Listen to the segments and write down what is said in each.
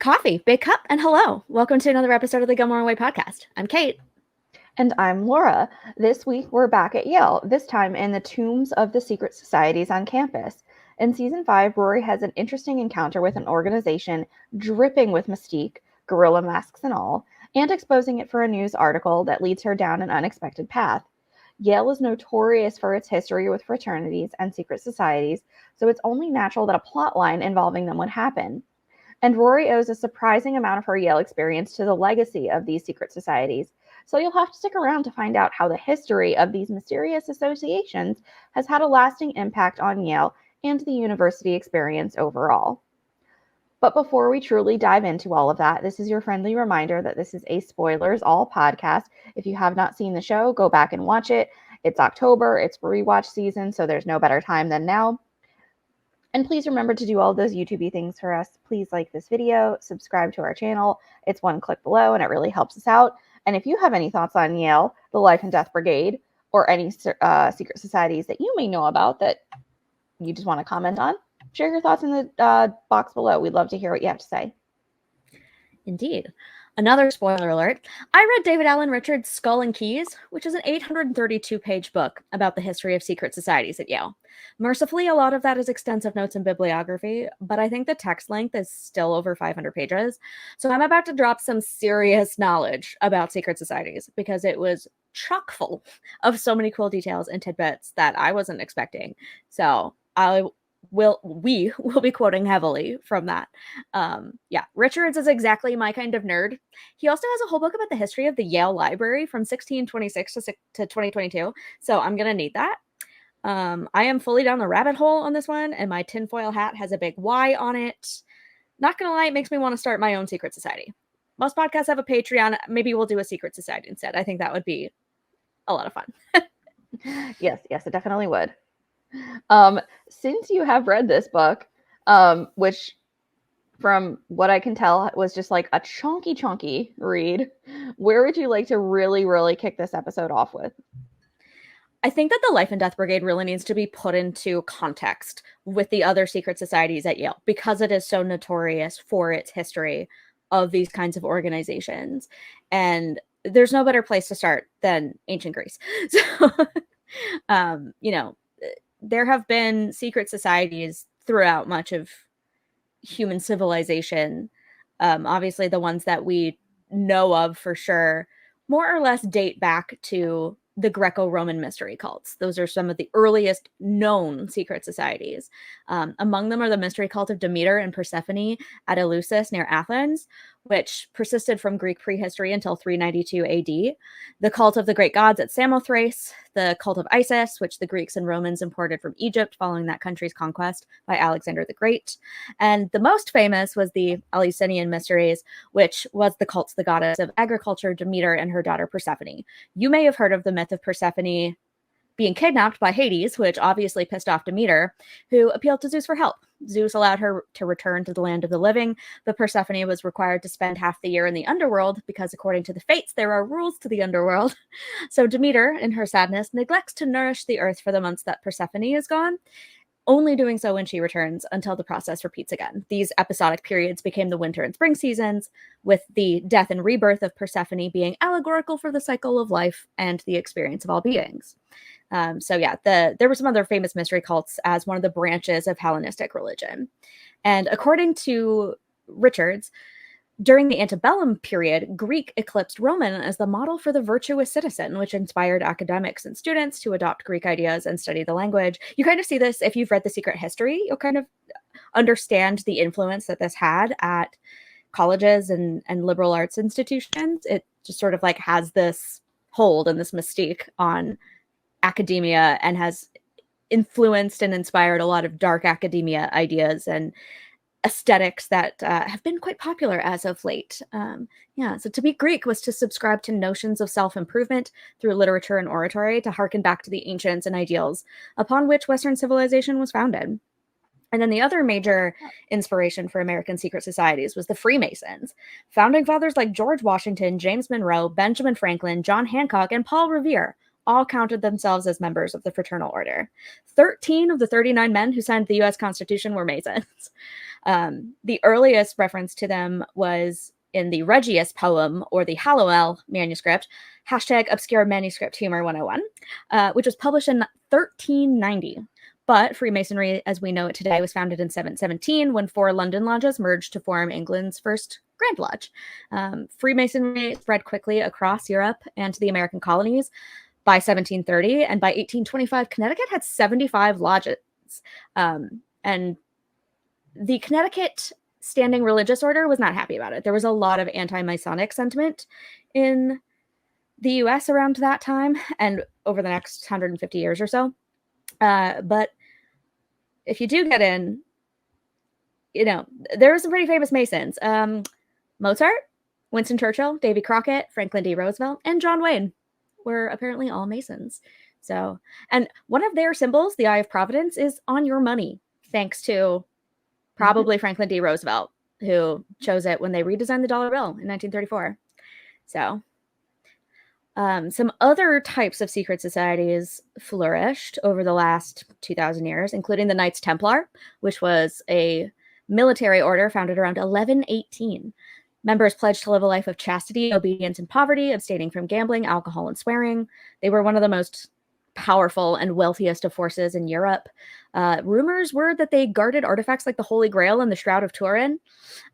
coffee, big cup, and hello. Welcome to another episode of the Gilmore Way podcast. I'm Kate. And I'm Laura. This week we're back at Yale, this time in the tombs of the secret societies on campus. In season 5, Rory has an interesting encounter with an organization dripping with mystique, gorilla masks and all, and exposing it for a news article that leads her down an unexpected path. Yale is notorious for its history with fraternities and secret societies, so it's only natural that a plot line involving them would happen. And Rory owes a surprising amount of her Yale experience to the legacy of these secret societies. So you'll have to stick around to find out how the history of these mysterious associations has had a lasting impact on Yale and the university experience overall. But before we truly dive into all of that, this is your friendly reminder that this is a spoilers all podcast. If you have not seen the show, go back and watch it. It's October, it's rewatch season, so there's no better time than now. And please remember to do all those YouTube-y things for us. Please like this video, subscribe to our channel. It's one click below and it really helps us out. And if you have any thoughts on Yale, the Life and Death Brigade, or any secret societies that you may know about that you just want to comment on, share your thoughts in the box below. We'd love to hear what you have to say. Indeed. Another spoiler alert. I read David Allen Richards' Skull and Keys, which is an 832-page book about the history of secret societies at Yale. Mercifully, a lot of that is extensive notes and bibliography, but I think the text length is still over 500 pages. So I'm about to drop some serious knowledge about secret societies because it was chock full of so many cool details and tidbits that I wasn't expecting. So we will be quoting heavily from that. Richards is exactly my kind of nerd. He also has a whole book about the history of the Yale Library from 1626 to 2022, so I'm gonna need that. I am fully down the rabbit hole on this one, and my tinfoil hat has a big Y on it. Not gonna lie, it makes me want to start my own secret society. Most podcasts have a Patreon. Maybe we'll do a secret society instead. I think that would be a lot of fun. Yes, it definitely would. Since you have read this book, which from what I can tell was just like a chunky read, where would you like to really kick this episode off with? I think that the Life and Death Brigade really needs to be put into context with the other secret societies at Yale because it is so notorious for its history of these kinds of organizations. And there's no better place to start than ancient Greece. So, there have been secret societies throughout much of human civilization. Obviously, the ones that we know of for sure more or less date back to the Greco-Roman mystery cults. Those are some of the earliest known secret societies. Among them are the mystery cult of Demeter and Persephone at Eleusis near Athens, which persisted from Greek prehistory until 392 AD. The cult of the great gods at Samothrace, the cult of Isis, which the Greeks and Romans imported from Egypt following that country's conquest by Alexander the Great. And the most famous was the Eleusinian mysteries, which was the cult of the goddess of agriculture, Demeter, and her daughter Persephone. You may have heard of the myth of Persephone being kidnapped by Hades, which obviously pissed off Demeter, who appealed to Zeus for help. Zeus allowed her to return to the land of the living, but Persephone was required to spend half the year in the underworld because, according to the fates, there are rules to the underworld. So Demeter, in her sadness, neglects to nourish the earth for the months that Persephone is gone, only doing so when she returns until the process repeats again. These episodic periods became the winter and spring seasons, with the death and rebirth of Persephone being allegorical for the cycle of life and the experience of all beings. There were some other famous mystery cults as one of the branches of Hellenistic religion. And according to Richards, during the antebellum period, Greek eclipsed Roman as the model for the virtuous citizen, which inspired academics and students to adopt Greek ideas and study the language. You kind of see this if you've read The Secret History. You'll kind of understand the influence that this had at colleges and liberal arts institutions. It just sort of like has this hold and this mystique on academia and has influenced and inspired a lot of dark academia ideas and aesthetics that have been quite popular as of late. So to be Greek was to subscribe to notions of self-improvement through literature and oratory, to harken back to the ancients and ideals upon which Western civilization was founded. And then the other major inspiration for American secret societies was the Freemasons. Founding fathers like George Washington, James Monroe, Benjamin Franklin, John Hancock, and Paul Revere all counted themselves as members of the fraternal order. 13 of the 39 men who signed the U.S. Constitution were Masons. The earliest reference to them was in the Regius poem, or the Hallowell manuscript, #obscure manuscript humor 101, which was published in 1390. But Freemasonry, as we know it today, was founded in 717 when 4 London lodges merged to form England's first Grand Lodge. Freemasonry spread quickly across Europe and to the American colonies by 1730, and by 1825, Connecticut had 75 lodges. And the Connecticut Standing Religious Order was not happy about it. There was a lot of anti-Masonic sentiment in the U.S. around that time and over the next 150 years or so. But if you do get in, there were some pretty famous Masons. Mozart, Winston Churchill, Davy Crockett, Franklin D. Roosevelt, and John Wayne were apparently all Masons. So, and one of their symbols, the Eye of Providence, is on your money, thanks to probably Franklin D. Roosevelt, who chose it when they redesigned the dollar bill in 1934. So, some other types of secret societies flourished over the last 2,000 years, including the Knights Templar, which was a military order founded around 1118. Members pledged to live a life of chastity, obedience, and poverty, abstaining from gambling, alcohol, and swearing. They were one of the most powerful and wealthiest of forces in Europe. Rumors were that they guarded artifacts like the Holy Grail and the Shroud of Turin.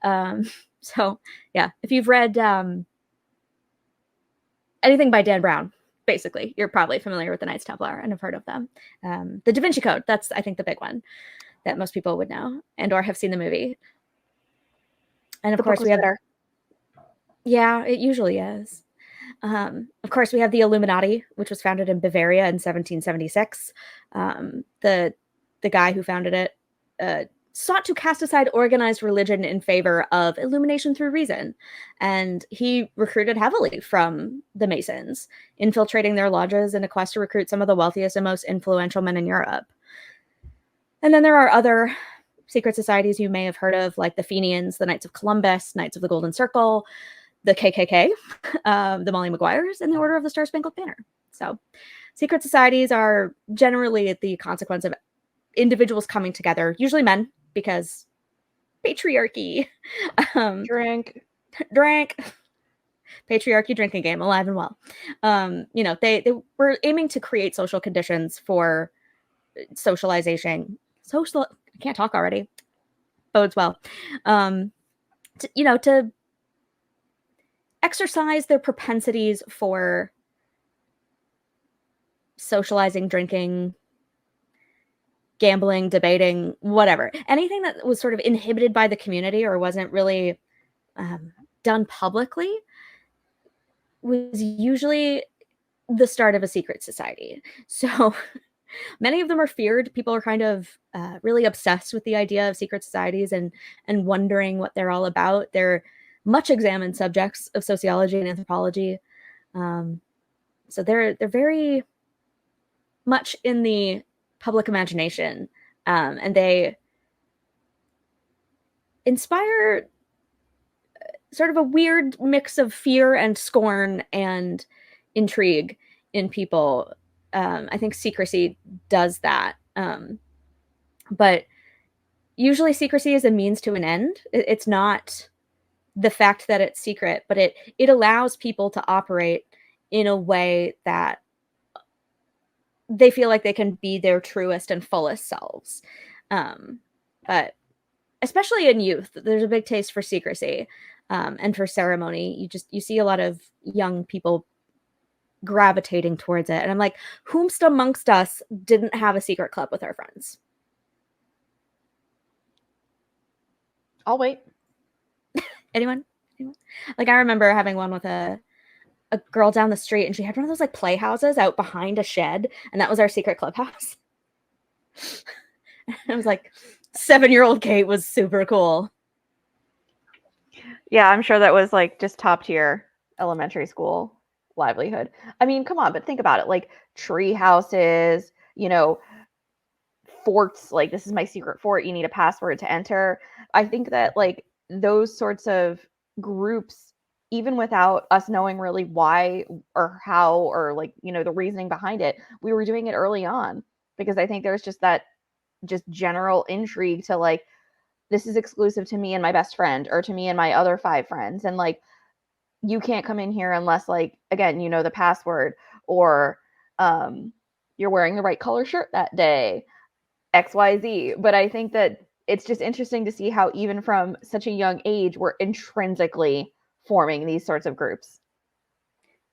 So, yeah, if you've read anything by Dan Brown, basically, you're probably familiar with the Knights Templar and have heard of them. The Da Vinci Code, that's, I think, the big one that most people would know and or have seen the movie. And of course, we have... better. Yeah, it usually is. Of course, we have the Illuminati, which was founded in Bavaria in 1776. The guy who founded it sought to cast aside organized religion in favor of illumination through reason. And he recruited heavily from the Masons, infiltrating their lodges in a quest to recruit some of the wealthiest and most influential men in Europe. And then there are other secret societies you may have heard of, like the Fenians, the Knights of Columbus, Knights of the Golden Circle, the KKK, the Molly Maguires, and the Order of the Star-Spangled Banner. So secret societies are generally the consequence of individuals coming together, usually men, because patriarchy. Drink. Patriarchy drinking game, alive and well. They were aiming to create social conditions for socialization. I can't talk already. Bodes well. To exercise their propensities for socializing, drinking, gambling, debating, whatever. Anything that was sort of inhibited by the community or wasn't really done publicly was usually the start of a secret society. So many of them are feared. People are kind of really obsessed with the idea of secret societies and wondering what they're all about. They're much examined subjects of sociology and anthropology. So they're very much in the public imagination, and they inspire sort of a weird mix of fear and scorn and intrigue in people. I think secrecy does that. But usually secrecy is a means to an end. It's not the fact that it's secret, but it allows people to operate in a way that they feel like they can be their truest and fullest selves. But especially in youth, there's a big taste for secrecy and for ceremony. You see a lot of young people gravitating towards it. And I'm like, whomst amongst us didn't have a secret club with our friends? I'll wait. Anyone? Like, I remember having one with a girl down the street, and she had one of those like playhouses out behind a shed, and that was our secret clubhouse. I was like, 7-year-old Kate was super cool. Yeah, I'm sure that was like just top tier elementary school livelihood. I mean, come on, but think about it. Like tree houses, forts, like this is my secret fort. You need a password to enter. I think that like those sorts of groups, even without us knowing really why or how or like, you know, the reasoning behind it, we were doing it early on because I think there's just that just general intrigue to like, this is exclusive to me and my best friend or to me and my other 5 friends. And like, you can't come in here unless like, again, you know the password or you're wearing the right color shirt that day, XYZ. But I think that it's just interesting to see how even from such a young age, we're intrinsically forming these sorts of groups.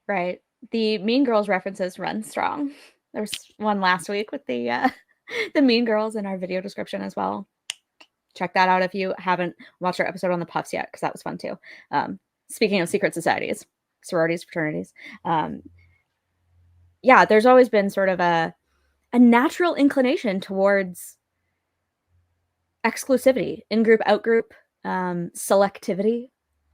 Right. The Mean Girls references run strong. There was one last week with the the Mean Girls in our video description as well. Check that out if you haven't watched our episode on the Puffs yet, because that was fun too. Speaking of secret societies, sororities, fraternities, yeah, there's always been sort of a natural inclination towards exclusivity, in-group, out-group, selectivity,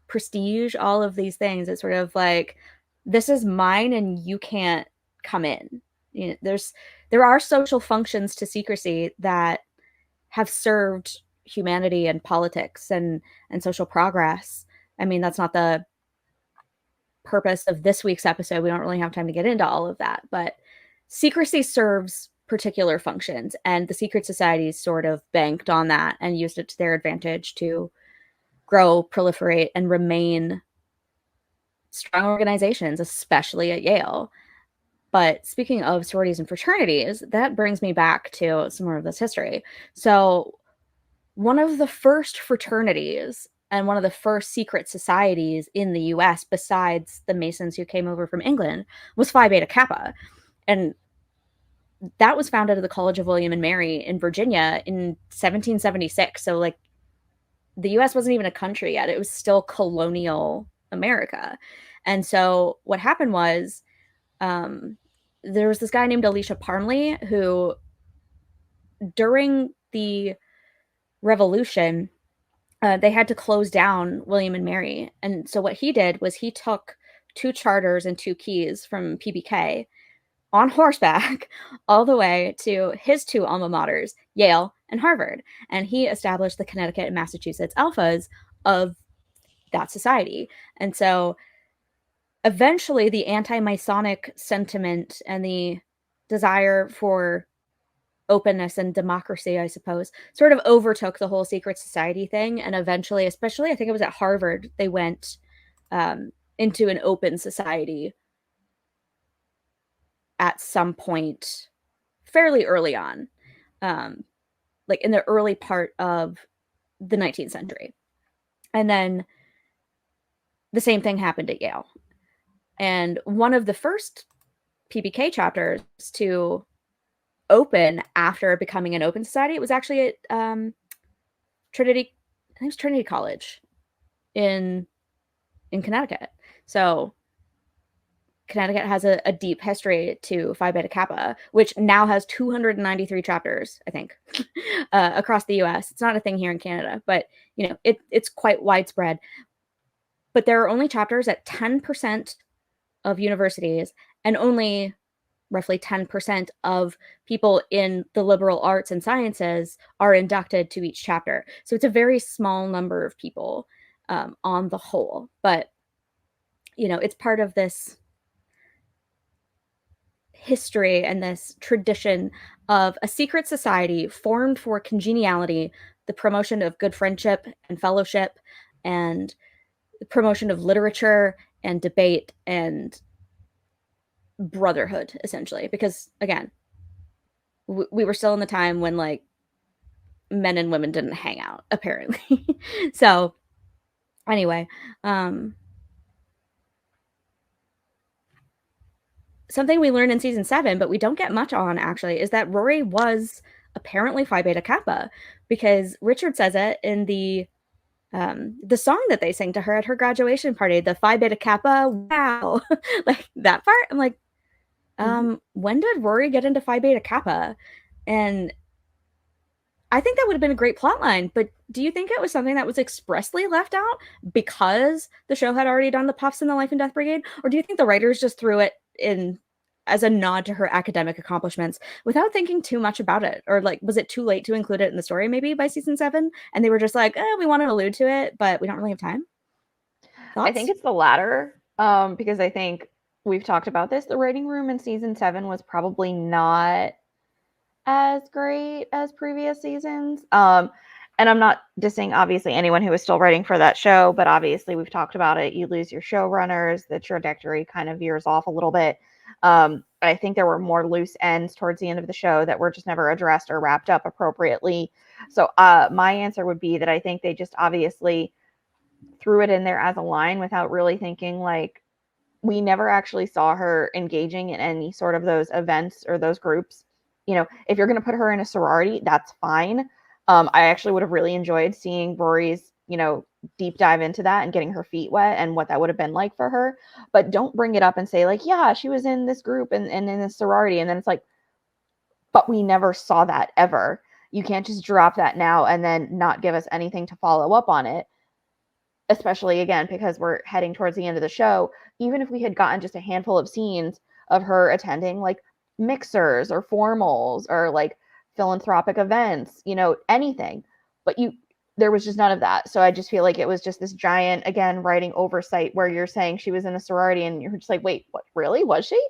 prestige, all of these things. It's sort of like, this is mine and you can't come in. You know, there are social functions to secrecy that have served humanity and politics and social progress. I mean, that's not the purpose of this week's episode. We don't really have time to get into all of that, but secrecy serves particular functions, and the secret societies sort of banked on that and used it to their advantage to grow, proliferate, and remain strong organizations, especially at Yale. But speaking of sororities and fraternities, that brings me back to some more of this history. So one of the first fraternities and one of the first secret societies in the US, besides the Masons who came over from England, was Phi Beta Kappa. And that was founded at the College of William and Mary in Virginia in 1776. So, like, the US wasn't even a country yet. It was still colonial America. And so what happened was there was this guy named Elisha Parmley who, during the Revolution, they had to close down William and Mary. And so what he did was he took 2 charters and 2 keys from PBK on horseback all the way to his 2 alma maters, Yale and Harvard. And he established the Connecticut and Massachusetts alphas of that society. And so eventually the anti-Masonic sentiment and the desire for openness and democracy, I suppose, sort of overtook the whole secret society thing. And eventually, especially I think it was at Harvard, they went into an open society at some point fairly early on, like in the early part of the 19th century. And then the same thing happened at Yale. And one of the first PBK chapters to open after becoming an open society, it was actually at Trinity, I think it was Trinity College in Connecticut. So Connecticut has a deep history to Phi Beta Kappa, which now has 293 chapters, I think, across the US. It's not a thing here in Canada, but you know, it's quite widespread. But there are only chapters at 10% of universities, and only roughly 10% of people in the liberal arts and sciences are inducted to each chapter. So it's a very small number of people on the whole. But, you know, it's part of this history and this tradition of a secret society formed for congeniality, the promotion of good friendship and fellowship, and the promotion of literature and debate and brotherhood, essentially. Because again, we were still in the time when like men and women didn't hang out, apparently. So anyway, something we learned in season 7, but we don't get much on actually, is that Rory was apparently Phi Beta Kappa, because Richard says it in the song that they sang to her at her graduation party, the Phi Beta Kappa, wow. Like that part, I'm like, when did Rory get into Phi Beta Kappa? And I think that would have been a great plot line, but do you think it was something that was expressly left out because the show had already done the Puffs and the Life and Death Brigade? Or do you think the writers just threw it in as a nod to her academic accomplishments without thinking too much about it? Or like, was it too late to include it in the story maybe by season 7? And they were just like, we want to allude to it, but we don't really have time? I think it's the latter, because I think we've talked about this. The writing room in season 7 was probably not as great as previous seasons. And I'm not dissing, obviously, anyone who is still writing for that show, but obviously we've talked about it. You lose your showrunners, the trajectory kind of veers off a little bit. I think there were more loose ends towards the end of the show that were just never addressed or wrapped up appropriately. So my answer would be that I think they just obviously threw it in there as a line without really thinking, like, we never actually saw her engaging in any sort of those events or those groups. You know, if you're going to put her in a sorority, that's fine. I actually would have really enjoyed seeing Rory's, deep dive into that and getting her feet wet and what that would have been like for her. But don't bring it up and say, like, yeah, she was in this group and in this sorority. And then it's like, but we never saw that ever. You can't just drop that now and then not give us anything to follow up on it. Especially, again, because we're heading towards the end of the show. Even if we had gotten just a handful of scenes of her attending like mixers or formals or like philanthropic events, anything, but there was just none of that. So I just feel like it was just this giant, again, writing oversight where you're saying she was in a sorority and you're just like, wait, what, really? Was she?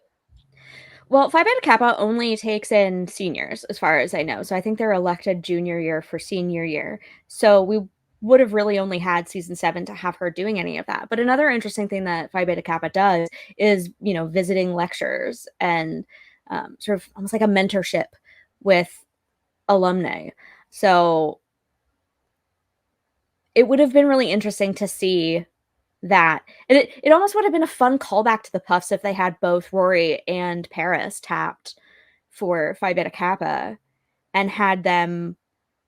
Well, Phi Beta Kappa only takes in seniors, as far as I know. So I think they're elected junior year for senior year. So we would have really only had season 7 to have her doing any of that. But another interesting thing that Phi Beta Kappa does is, visiting lectures and sort of almost like a mentorship with alumni. So it would have been really interesting to see that. And it almost would have been a fun callback to the Puffs if they had both Rory and Paris tapped for Phi Beta Kappa and had them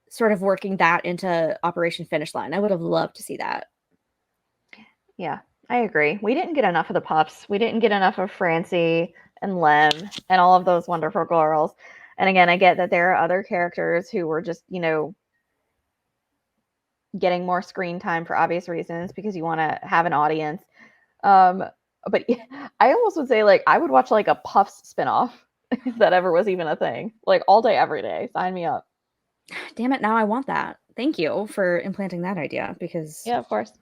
sort of working that into Operation Finish Line. I would have loved to see that. Yeah, I agree. We didn't get enough of the Puffs. We didn't get enough of Francie and Lem and all of those wonderful girls. And again, I get that there are other characters who were just, getting more screen time for obvious reasons because you want to have an audience. But I almost would say, like, I would watch like a Puffs spinoff if that ever was even a thing. Like, all day, every day. Sign me up. Damn it, now I want that. Thank you for implanting that idea, because yeah, of course,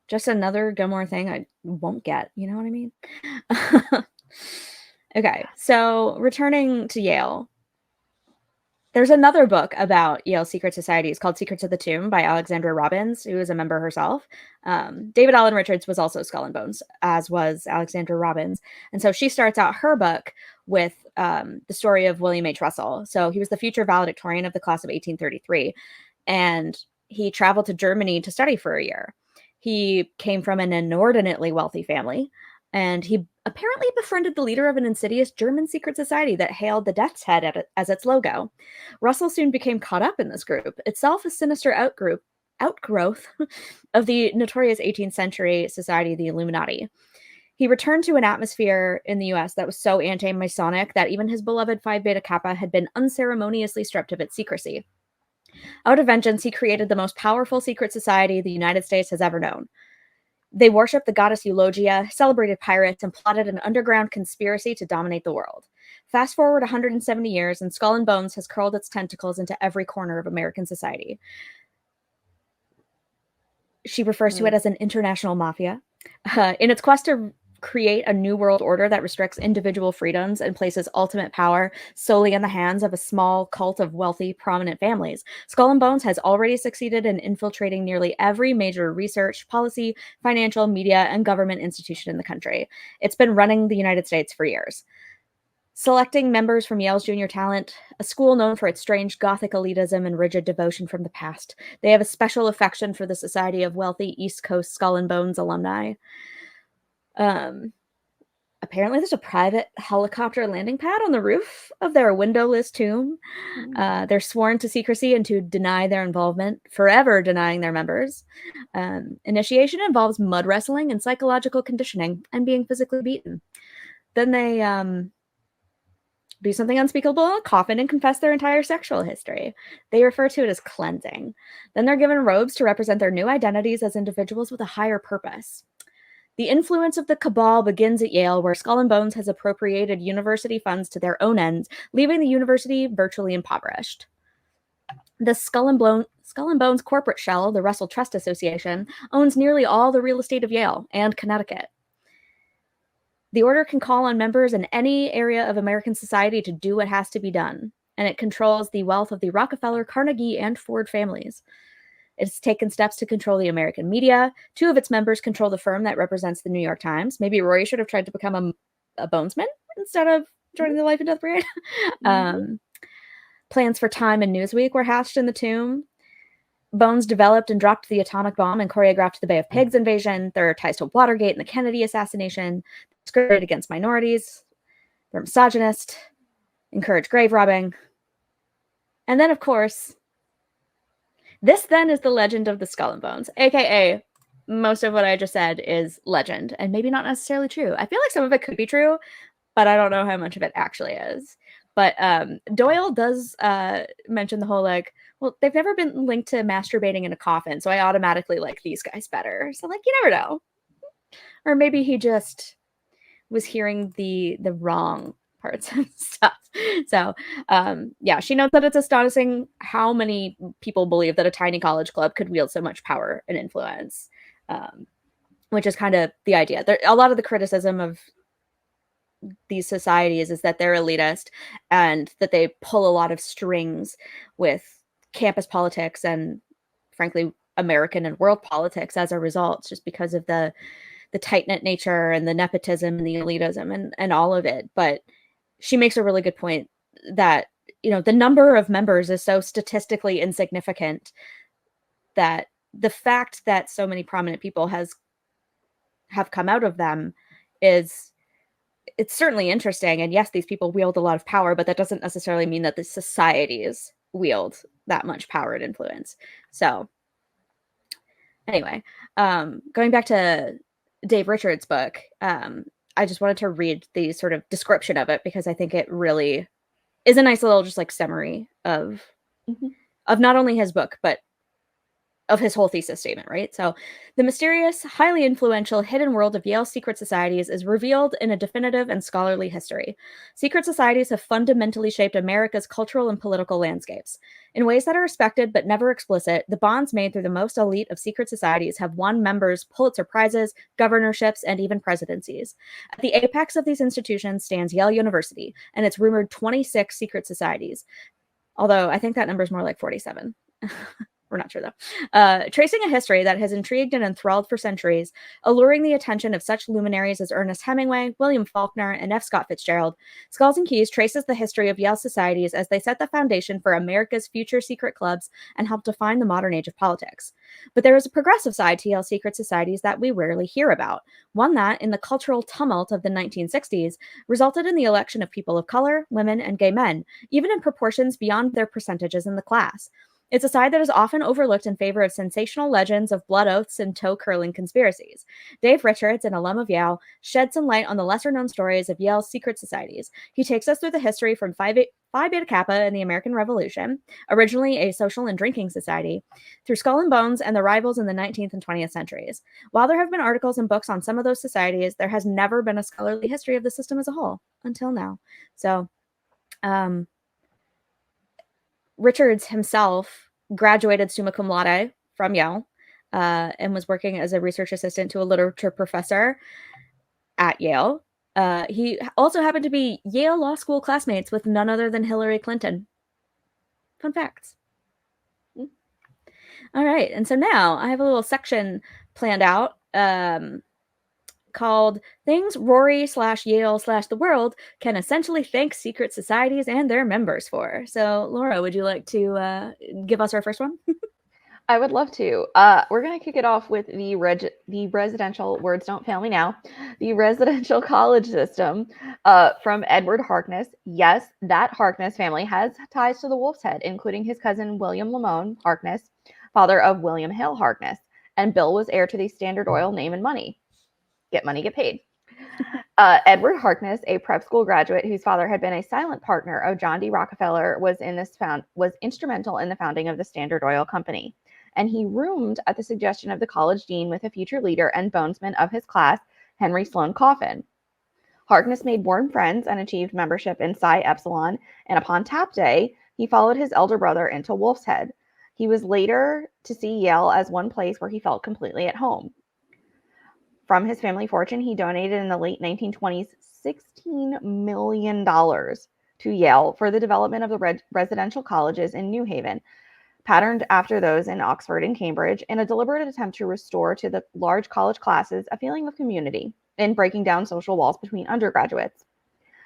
just another Gilmore thing I won't get. You know what I mean? Okay, so returning to Yale, there's another book about Yale secret societies called Secrets of the Tomb by Alexandra Robbins, who is a member herself. David Allen Richards was also Skull and Bones, as was Alexandra Robbins. And so she starts out her book with the story of William H. Russell. So he was the future valedictorian of the class of 1833, and he traveled to Germany to study for a year. He came from an inordinately wealthy family, and he apparently befriended the leader of an insidious German secret society that hailed the Death's Head as its logo. Russell soon became caught up in this group, itself a sinister outgrowth of the notorious 18th century society, the Illuminati. He returned to an atmosphere in the US that was so anti-Masonic that even his beloved Phi Beta Kappa had been unceremoniously stripped of its secrecy. Out of vengeance, he created the most powerful secret society the United States has ever known. They worshipped the goddess Eulogia, celebrated pirates, and plotted an underground conspiracy to dominate the world. Fast forward 170 years, and Skull and Bones has curled its tentacles into every corner of American society. She refers to it as an international mafia. In its quest to create a new world order that restricts individual freedoms and places ultimate power solely in the hands of a small cult of wealthy, prominent families, Skull and Bones has already succeeded in infiltrating nearly every major research, policy, financial, media, and government institution in the country. It's been running the United States for years. Selecting members from Yale's junior talent, a school known for its strange Gothic elitism and rigid devotion from the past, they have a special affection for the Society of Wealthy East Coast Skull and Bones alumni. Apparently there's a private helicopter landing pad on the roof of their windowless tomb. They're sworn to secrecy and to deny their involvement, forever denying their members. Initiation involves mud wrestling and psychological conditioning and being physically beaten. Then they do something unspeakable in a coffin and confess their entire sexual history. They refer to it as cleansing. Then they're given robes to represent their new identities as individuals with a higher purpose. The influence of the cabal begins at Yale, where Skull and Bones has appropriated university funds to their own ends, leaving the university virtually impoverished. The Skull and Skull and Bones corporate shell, the Russell Trust Association, owns nearly all the real estate of Yale and Connecticut. The order can call on members in any area of American society to do what has to be done, and it controls the wealth of the Rockefeller, Carnegie, and Ford families. It's taken steps to control the American media. 2 of its members control the firm that represents the New York Times. Maybe Rory should have tried to become a bonesman instead of joining the Life and Death Brigade. Plans for Time and Newsweek were hatched in the tomb. Bones developed and dropped the atomic bomb and choreographed the Bay of Pigs invasion. There are ties to Watergate and the Kennedy assassination. Discriminate against minorities. They're misogynist. Encourage grave robbing. And then, of course, this then is the legend of the Skull and Bones, aka most of what I just said is legend and maybe not necessarily true. I feel like some of it could be true, but I don't know how much of it actually is. But Doyle does mention the whole like, well, they've never been linked to masturbating in a coffin, so I automatically like these guys better. So like, you never know. Or maybe he just was hearing the wrong parts and stuff. So yeah, she notes that it's astonishing how many people believe that a tiny college club could wield so much power and influence, which is kind of the idea. A lot of the criticism of these societies is that they're elitist and that they pull a lot of strings with campus politics and frankly American and world politics as a result, just because of the tight-knit nature and the nepotism and the elitism and all of it. But she makes a really good point that, you know, the number of members is so statistically insignificant that the fact that so many prominent people have come out of them it's certainly interesting. And yes, these people wield a lot of power, but that doesn't necessarily mean that the societies wield that much power and influence. So anyway, going back to Dave Richards' book, I just wanted to read the sort of description of it because I think it really is a nice little just like summary of not only his book, but of his whole thesis statement, right? So the mysterious, highly influential hidden world of Yale's secret societies is revealed in a definitive and scholarly history. Secret societies have fundamentally shaped America's cultural and political landscapes. In ways that are respected but never explicit, the bonds made through the most elite of secret societies have won members Pulitzer Prizes, governorships, and even presidencies. At the apex of these institutions stands Yale University and its rumored 26 secret societies, although I think that number is more like 47. We're not sure though. Tracing a history that has intrigued and enthralled for centuries, alluring the attention of such luminaries as Ernest Hemingway, William Faulkner, and F. Scott Fitzgerald, Skulls and Keys traces the history of Yale societies as they set the foundation for America's future secret clubs and help define the modern age of politics. But there is a progressive side to Yale's secret societies that we rarely hear about, one that, in the cultural tumult of the 1960s, resulted in the election of people of color, women, and gay men, even in proportions beyond their percentages in the class. It's a side that is often overlooked in favor of sensational legends of blood oaths and toe-curling conspiracies. Dave Richards, an alum of Yale, sheds some light on the lesser-known stories of Yale's secret societies. He takes us through the history from Phi Beta Kappa and the American Revolution, originally a social and drinking society, through Skull and Bones and the rivals in the 19th and 20th centuries. While there have been articles and books on some of those societies, there has never been a scholarly history of the system as a whole, until now. So, Richards himself graduated summa cum laude from Yale and was working as a research assistant to a literature professor at Yale. He also happened to be Yale Law School classmates with none other than Hillary Clinton. Fun facts. All right. And so now I have a little section planned out called Things Rory /Yale /the World Can Essentially Thank Secret Societies and Their Members For. So, Laura, would you like to give us our first one? I would love to. We're going to kick it off with the residential, words don't fail me now, the residential college system from Edward Harkness. Yes, that Harkness family has ties to the Wolf's Head, including his cousin William Lamone Harkness, father of William Hale Harkness. And Bill was heir to the Standard Oil name and money. Get money, get paid. Edward Harkness, a prep school graduate whose father had been a silent partner of John D. Rockefeller, was instrumental in the founding of the Standard Oil Company. And he roomed at the suggestion of the college dean with a future leader and bonesman of his class, Henry Sloane Coffin. Harkness made warm friends and achieved membership in Psi Epsilon, and upon tap day, he followed his elder brother into Wolf's Head. He was later to see Yale as one place where he felt completely at home. From his family fortune, he donated in the late 1920s $16 million to Yale for the development of the residential colleges in New Haven, patterned after those in Oxford and Cambridge, in a deliberate attempt to restore to the large college classes a feeling of community in breaking down social walls between undergraduates.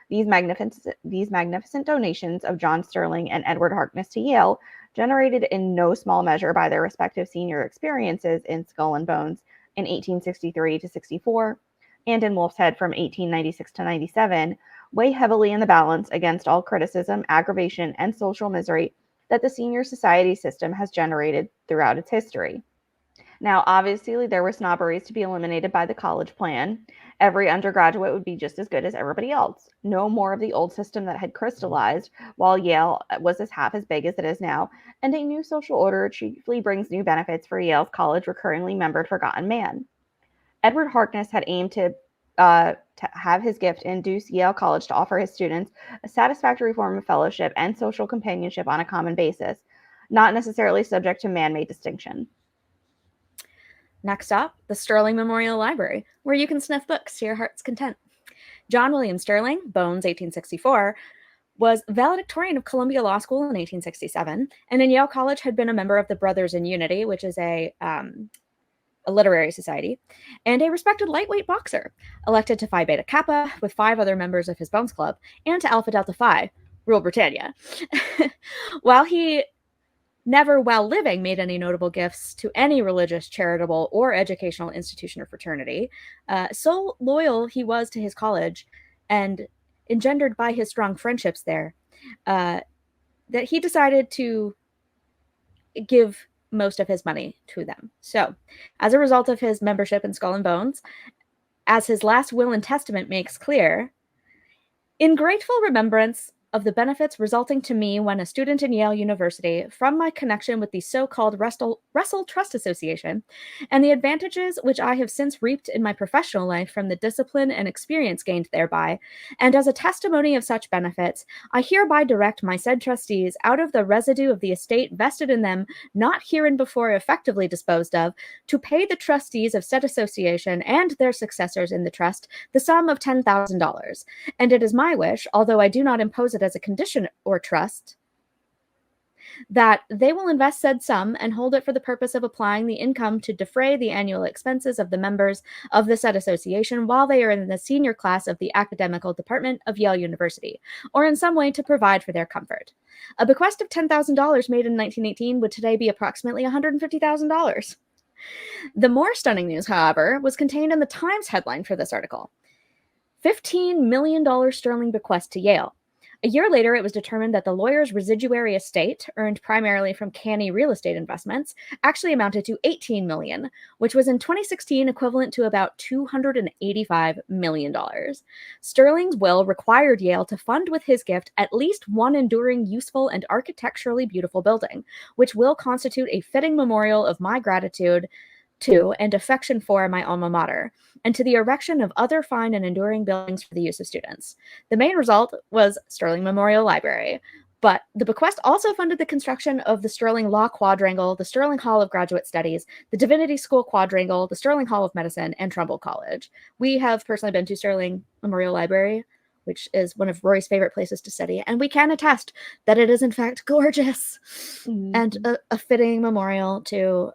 These magnificent donations of John Sterling and Edward Harkness to Yale, generated in no small measure by their respective senior experiences in Skull and Bones in 1863 to 64 and in Wolf's Head from 1896 to 97, weigh heavily in the balance against all criticism, aggravation, and social misery that the senior society system has generated throughout its history. Now, obviously, there were snobberies to be eliminated by the college plan. Every undergraduate would be just as good as everybody else. No more of the old system that had crystallized, while Yale was half as big as it is now, and a new social order chiefly brings new benefits for Yale's college recurringly membered forgotten man. Edward Harkness had aimed to have his gift induce Yale College to offer his students a satisfactory form of fellowship and social companionship on a common basis, not necessarily subject to man-made distinction. Next up, the Sterling Memorial Library, where you can sniff books to your heart's content. John William Sterling, Bones 1864, was valedictorian of Columbia Law School in 1867, and in Yale College had been a member of the Brothers in Unity, which is a literary society, and a respected lightweight boxer, elected to Phi Beta Kappa with 5 other members of his Bones Club, and to Alpha Delta Phi, Rule Britannia. While he never, while living, made any notable gifts to any religious, charitable, or educational institution or fraternity, so loyal he was to his college and engendered by his strong friendships there, that he decided to give most of his money to them. So, as a result of his membership in Skull and Bones, as his last will and testament makes clear, in grateful remembrance of the benefits resulting to me when a student in Yale University from my connection with the so-called Russell Trust Association, and the advantages which I have since reaped in my professional life from the discipline and experience gained thereby, and as a testimony of such benefits, I hereby direct my said trustees out of the residue of the estate vested in them, not hereinbefore effectively disposed of, to pay the trustees of said association and their successors in the trust the sum of $10,000. And it is my wish, although I do not impose it as a condition or trust, that they will invest said sum and hold it for the purpose of applying the income to defray the annual expenses of the members of the said association while they are in the senior class of the academical department of Yale University, or in some way to provide for their comfort. A bequest of $10,000 made in 1918 would today be approximately $150,000. The more stunning news, however, was contained in the Times headline for this article. $15 million sterling bequest to Yale. A year later, it was determined that the lawyer's residuary estate, earned primarily from canny real estate investments, actually amounted to $18 million, which was in 2016 equivalent to about $285 million. Sterling's will required Yale to fund with his gift at least one enduring, useful, and architecturally beautiful building, which will constitute a fitting memorial of my gratitude to and affection for my alma mater, and to the erection of other fine and enduring buildings for the use of students. The main result was Sterling Memorial Library, but the bequest also funded the construction of the Sterling Law Quadrangle, the Sterling Hall of Graduate Studies, the Divinity School Quadrangle, the Sterling Hall of Medicine, and Trumbull College. We have personally been to Sterling Memorial Library, which is one of Rory's favorite places to study, and we can attest that it is in fact gorgeous and a fitting memorial to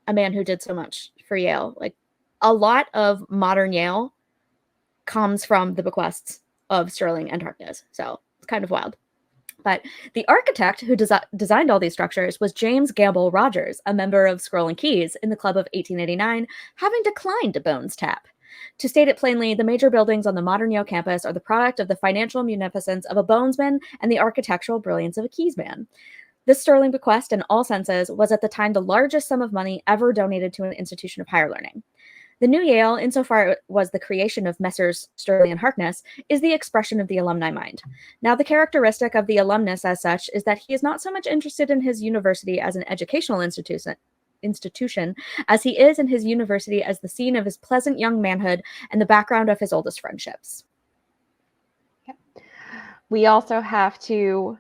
a man who did so much for Yale. Like, a lot of modern Yale comes from the bequests of Sterling and Harkness. So it's kind of wild. But the architect who designed all these structures was James Gamble Rogers, a member of Scroll and Keys in the club of 1889, having declined a Bones tap. To state it plainly, the major buildings on the modern Yale campus are the product of the financial munificence of a Bonesman and the architectural brilliance of a Keysman. This Sterling bequest, in all senses, was at the time the largest sum of money ever donated to an institution of higher learning. The new Yale, insofar it was the creation of Messrs. Sterling and Harkness, is the expression of the alumni mind. Now, the characteristic of the alumnus as such is that he is not so much interested in his university as an educational institution as he is in his university as the scene of his pleasant young manhood and the background of his oldest friendships. We also have to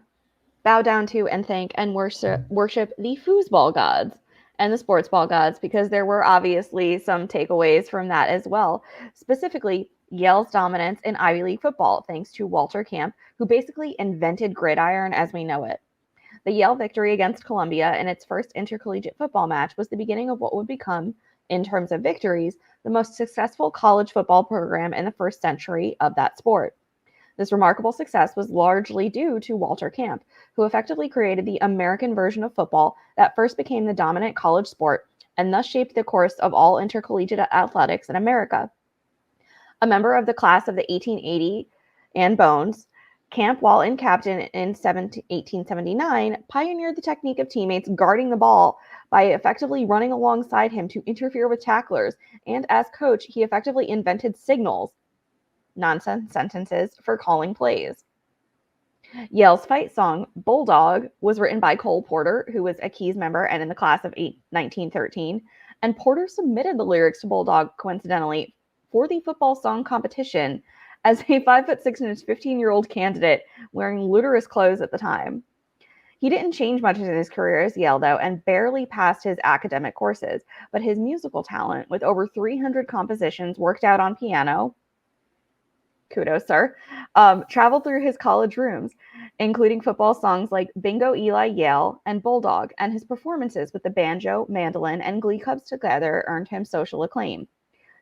bow down to and thank and worship the foosball gods and the sports ball gods, because there were obviously some takeaways from that as well. Specifically, Yale's dominance in Ivy League football, thanks to Walter Camp, who basically invented gridiron as we know it. The Yale victory against Columbia in its first intercollegiate football match was the beginning of what would become, in terms of victories, the most successful college football program in the first century of that sport. This remarkable success was largely due to Walter Camp, who effectively created the American version of football that first became the dominant college sport and thus shaped the course of all intercollegiate athletics in America. A member of the class of the 1880 and Bones, Camp, while in captain in 1879, pioneered the technique of teammates guarding the ball by effectively running alongside him to interfere with tacklers, and as coach, he effectively invented signals, nonsense sentences, for calling plays. Yale's fight song, Bulldog, was written by Cole Porter, who was a Keys member and in the class of 1913, and Porter submitted the lyrics to Bulldog, coincidentally, for the football song competition as a 5'6" and 15-year-old candidate wearing ludicrous clothes at the time. He didn't change much in his career as Yale, though, and barely passed his academic courses, but his musical talent, with over 300 compositions worked out on piano, kudos, sir, traveled through his college rooms, including football songs like Bingo Eli Yale and Bulldog, and his performances with the banjo, mandolin, and glee clubs together earned him social acclaim.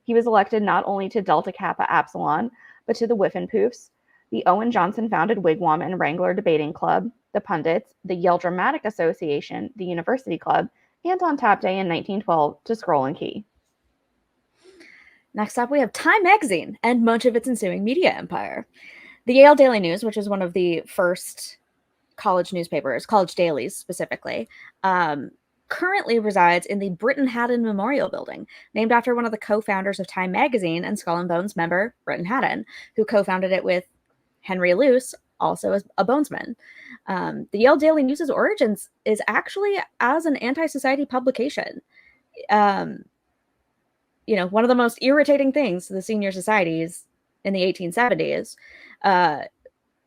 He was elected not only to Delta Kappa Epsilon, but to the Whiffenpoofs, the Owen Johnson-founded Wigwam and Wrangler Debating Club, the Pundits, the Yale Dramatic Association, the University Club, and on Tap Day in 1912 to Scroll and Key. Next up, we have Time Magazine and much of its ensuing media empire. The Yale Daily News, which is one of the first college newspapers, college dailies specifically, currently resides in the Britton Haddon Memorial Building, named after one of the co-founders of Time Magazine and Skull and Bones member Britton Haddon, who co-founded it with Henry Luce, also a Bonesman. The Yale Daily News's origins is actually as an anti-society publication. One of the most irritating things to the senior societies in the 1870s,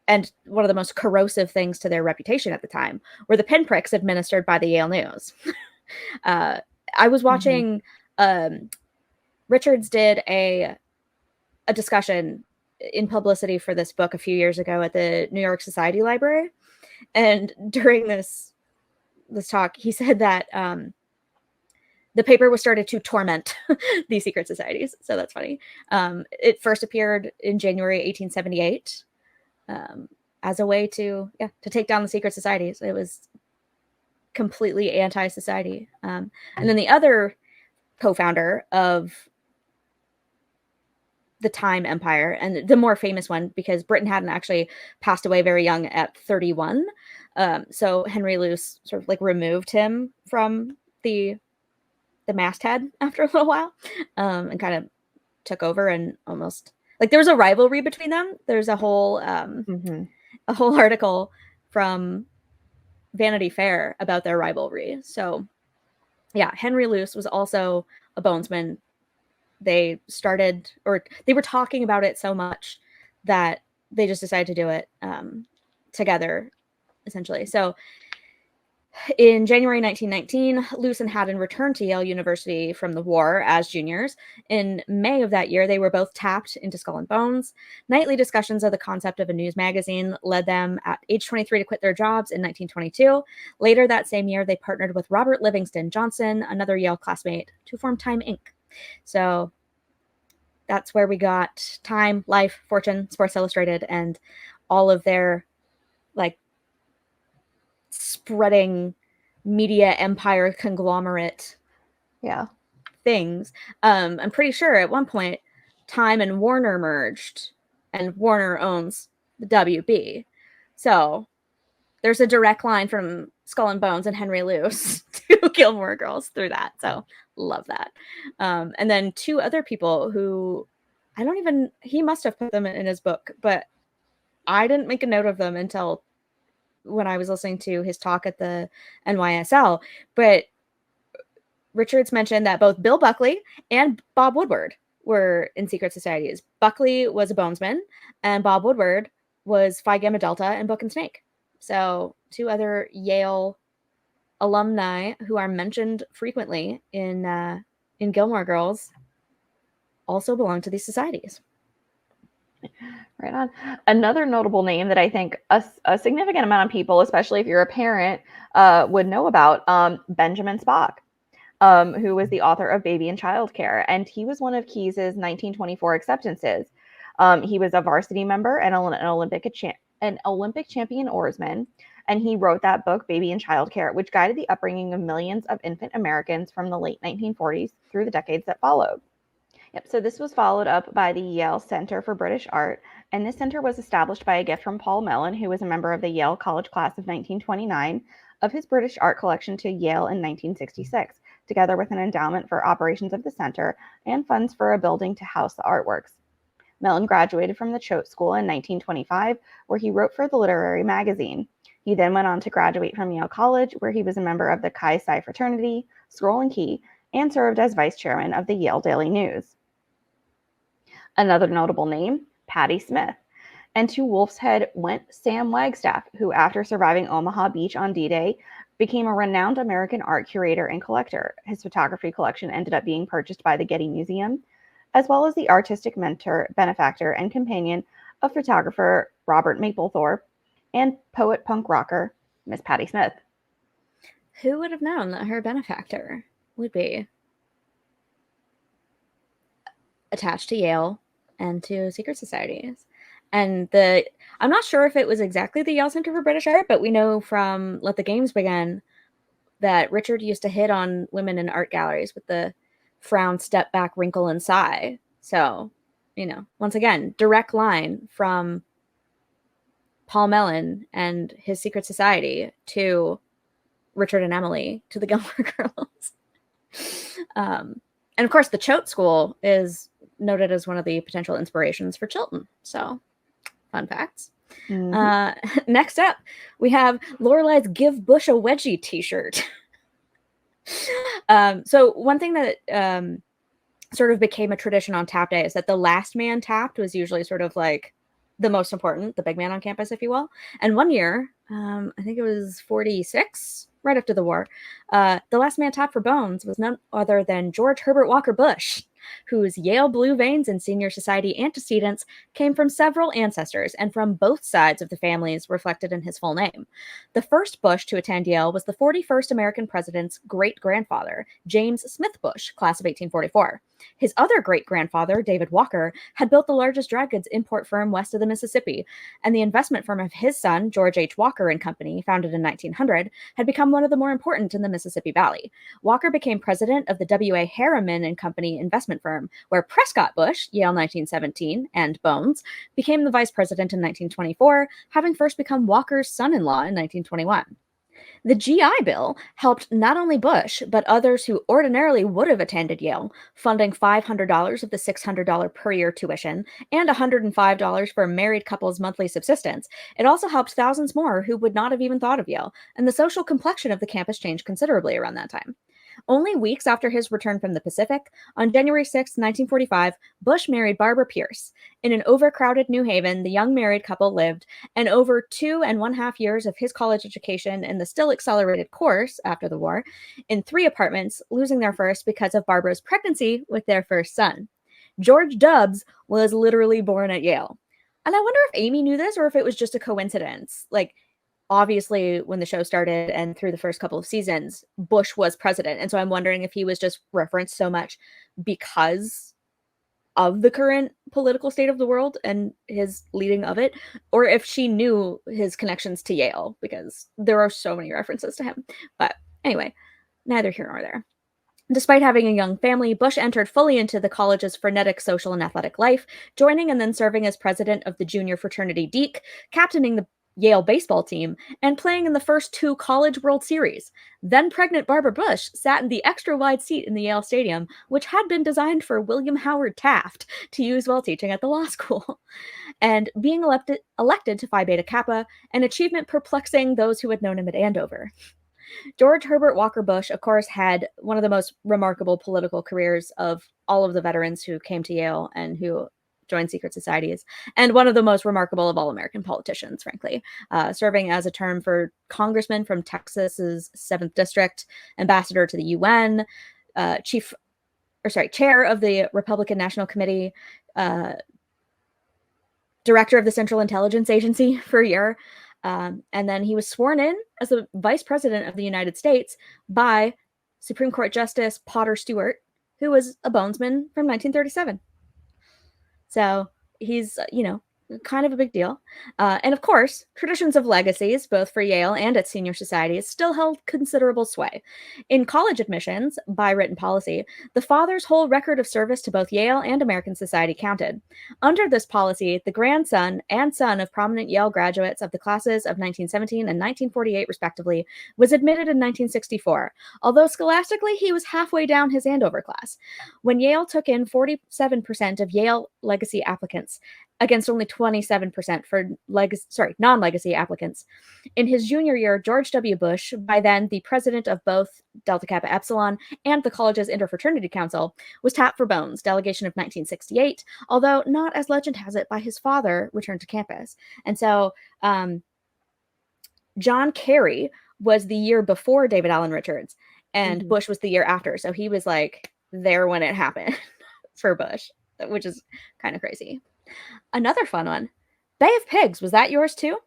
and one of the most corrosive things to their reputation at the time, were the pinpricks administered by the Yale News. I was watching, Richards did a discussion in publicity for this book a few years ago at the New York Society Library. And during this talk, he said that the paper was started to torment these secret societies. So that's funny. It first appeared in January 1878 as a way to take down the secret societies. It was completely anti-society. And then the other co-founder of the Time Empire, and the more famous one, because Britton Haddon actually passed away very young at 31. So Henry Luce sort of removed him from the masthead after a little while, and kind of took over, and almost there was a rivalry between them. There's a whole article from Vanity Fair about their rivalry. So yeah, Henry Luce was also a Bonesman. They were talking about it so much that they just decided to do it together, essentially. So in January 1919, Luce and Haddon returned to Yale University from the war as juniors. In May of that year, they were both tapped into Skull and Bones. Nightly discussions of the concept of a news magazine led them at age 23 to quit their jobs in 1922. Later that same year, they partnered with Robert Livingston Johnson, another Yale classmate, to form Time Inc. So that's where we got Time, Life, Fortune, Sports Illustrated, and all of their spreading media empire conglomerate things. I'm pretty sure at one point Time and Warner merged, and Warner owns the WB. So there's a direct line from Skull and Bones and Henry Luce to Gilmore Girls through that. So love that. And then two other people who he must have put them in his book, but I didn't make a note of them until when I was listening to his talk at the NYSL. But Richards mentioned that both Bill Buckley and Bob Woodward were in secret societies. Buckley was a Bonesman, and Bob Woodward was Phi Gamma Delta and Book and Snake. So, two other Yale alumni who are mentioned frequently in Gilmore Girls also belong to these societies. Right on. Another notable name that I think a significant amount of people, especially if you're a parent, would know about, Benjamin Spock, who was the author of Baby and Child Care, and he was one of Keyes's 1924 acceptances. He was a varsity member and an Olympic champion oarsman, and he wrote that book, Baby and Child Care, which guided the upbringing of millions of infant Americans from the late 1940s through the decades that followed. Yep. So this was followed up by the Yale Center for British Art, and this center was established by a gift from Paul Mellon, who was a member of the Yale College class of 1929, of his British art collection to Yale in 1966, together with an endowment for operations of the center and funds for a building to house the artworks. Mellon graduated from the Choate School in 1925, where he wrote for the literary magazine. He then went on to graduate from Yale College, where he was a member of the Chi Psi fraternity, Scroll and Key, and served as vice chairman of the Yale Daily News. Another notable name, Patti Smith. And to Wolf's Head went Sam Wagstaff, who, after surviving Omaha Beach on D-Day, became a renowned American art curator and collector. His photography collection ended up being purchased by the Getty Museum, as well as the artistic mentor, benefactor, and companion of photographer Robert Mapplethorpe and poet punk rocker Miss Patti Smith. Who would have known that her benefactor would be attached to Yale and to secret societies? And I'm not sure if it was exactly the Yale Center for British Art, but we know from Let the Games Begin that Richard used to hit on women in art galleries with the frown, step back, wrinkle, and sigh. So, once again, direct line from Paul Mellon and his secret society to Richard and Emily to the Gilmore Girls. And of course, the Choate School is noted as one of the potential inspirations for Chilton. So, fun facts. Mm-hmm. Next up, we have Lorelai's "Give Bush a Wedgie" T-shirt. So one thing that sort of became a tradition on tap day is that the last man tapped was usually sort of like the most important, the big man on campus, if you will. And one year, I think it was 46, right after the war, the last man tapped for Bones was none other than George Herbert Walker Bush, whose Yale Blue Veins and Senior Society antecedents came from several ancestors and from both sides of the families reflected in his full name. The first Bush to attend Yale was the 41st American president's great-grandfather, James Smith Bush, class of 1844. His other great-grandfather, David Walker, had built the largest dry goods import firm west of the Mississippi, and the investment firm of his son, George H. Walker and Company, founded in 1900, had become one of the more important in the Mississippi Valley. Walker became president of the W.A. Harriman and Company investment firm, where Prescott Bush, Yale 1917, and Bones, became the vice president in 1924, having first become Walker's son-in-law in 1921. The GI Bill helped not only Bush, but others who ordinarily would have attended Yale, funding $500 of the $600 per year tuition and $105 for a married couple's monthly subsistence. It also helped thousands more who would not have even thought of Yale, and the social complexion of the campus changed considerably around that time. Only weeks after his return from the Pacific, on January 6, 1945, Bush married Barbara Pierce. In an overcrowded New Haven, the young married couple lived, and over 2.5 years of his college education in the still accelerated course after the war, in 3 apartments, losing their first because of Barbara's pregnancy with their first son. George Dubs was literally born at Yale. And I wonder if Amy knew this or if it was just a coincidence. Like, obviously, when the show started and through the first couple of seasons, Bush was president. And so I'm wondering if he was just referenced so much because of the current political state of the world and his leading of it, or if she knew his connections to Yale, because there are so many references to him. But anyway, neither here nor there. Despite having a young family, Bush entered fully into the college's frenetic social and athletic life, joining and then serving as president of the junior fraternity Deke, captaining the Yale baseball team, and playing in the first 2 College World Series. Then pregnant Barbara Bush sat in the extra-wide seat in the Yale Stadium, which had been designed for William Howard Taft to use while teaching at the law school. And being elected to Phi Beta Kappa, an achievement perplexing those who had known him at Andover. George Herbert Walker Bush, of course, had one of the most remarkable political careers of all of the veterans who came to Yale and who join secret societies, and one of the most remarkable of all American politicians, frankly, serving as a term for congressman from Texas's 7th District, ambassador to the UN, chair of the Republican National Committee, director of the Central Intelligence Agency for a year. And then he was sworn in as the vice president of the United States by Supreme Court Justice Potter Stewart, who was a bonesman from 1937. So he's, kind of a big deal. And of course, traditions of legacies, both for Yale and its senior societies, still held considerable sway. In college admissions, by written policy, the father's whole record of service to both Yale and American society counted. Under this policy, the grandson and son of prominent Yale graduates of the classes of 1917 and 1948, respectively, was admitted in 1964, although scholastically he was halfway down his Andover class. When Yale took in 47% of Yale legacy applicants, against only 27% for non-legacy applicants. In his junior year, George W. Bush, by then the president of both Delta Kappa Epsilon and the college's Interfraternity Council, was tapped for Bones, delegation of 1968, although not, as legend has it, by his father, returned to campus. And so John Kerry was the year before David Allen Richards, and Bush was the year after. So he was like there when it happened for Bush, which is kind of crazy. Another fun one. Bay of Pigs. Was that yours too?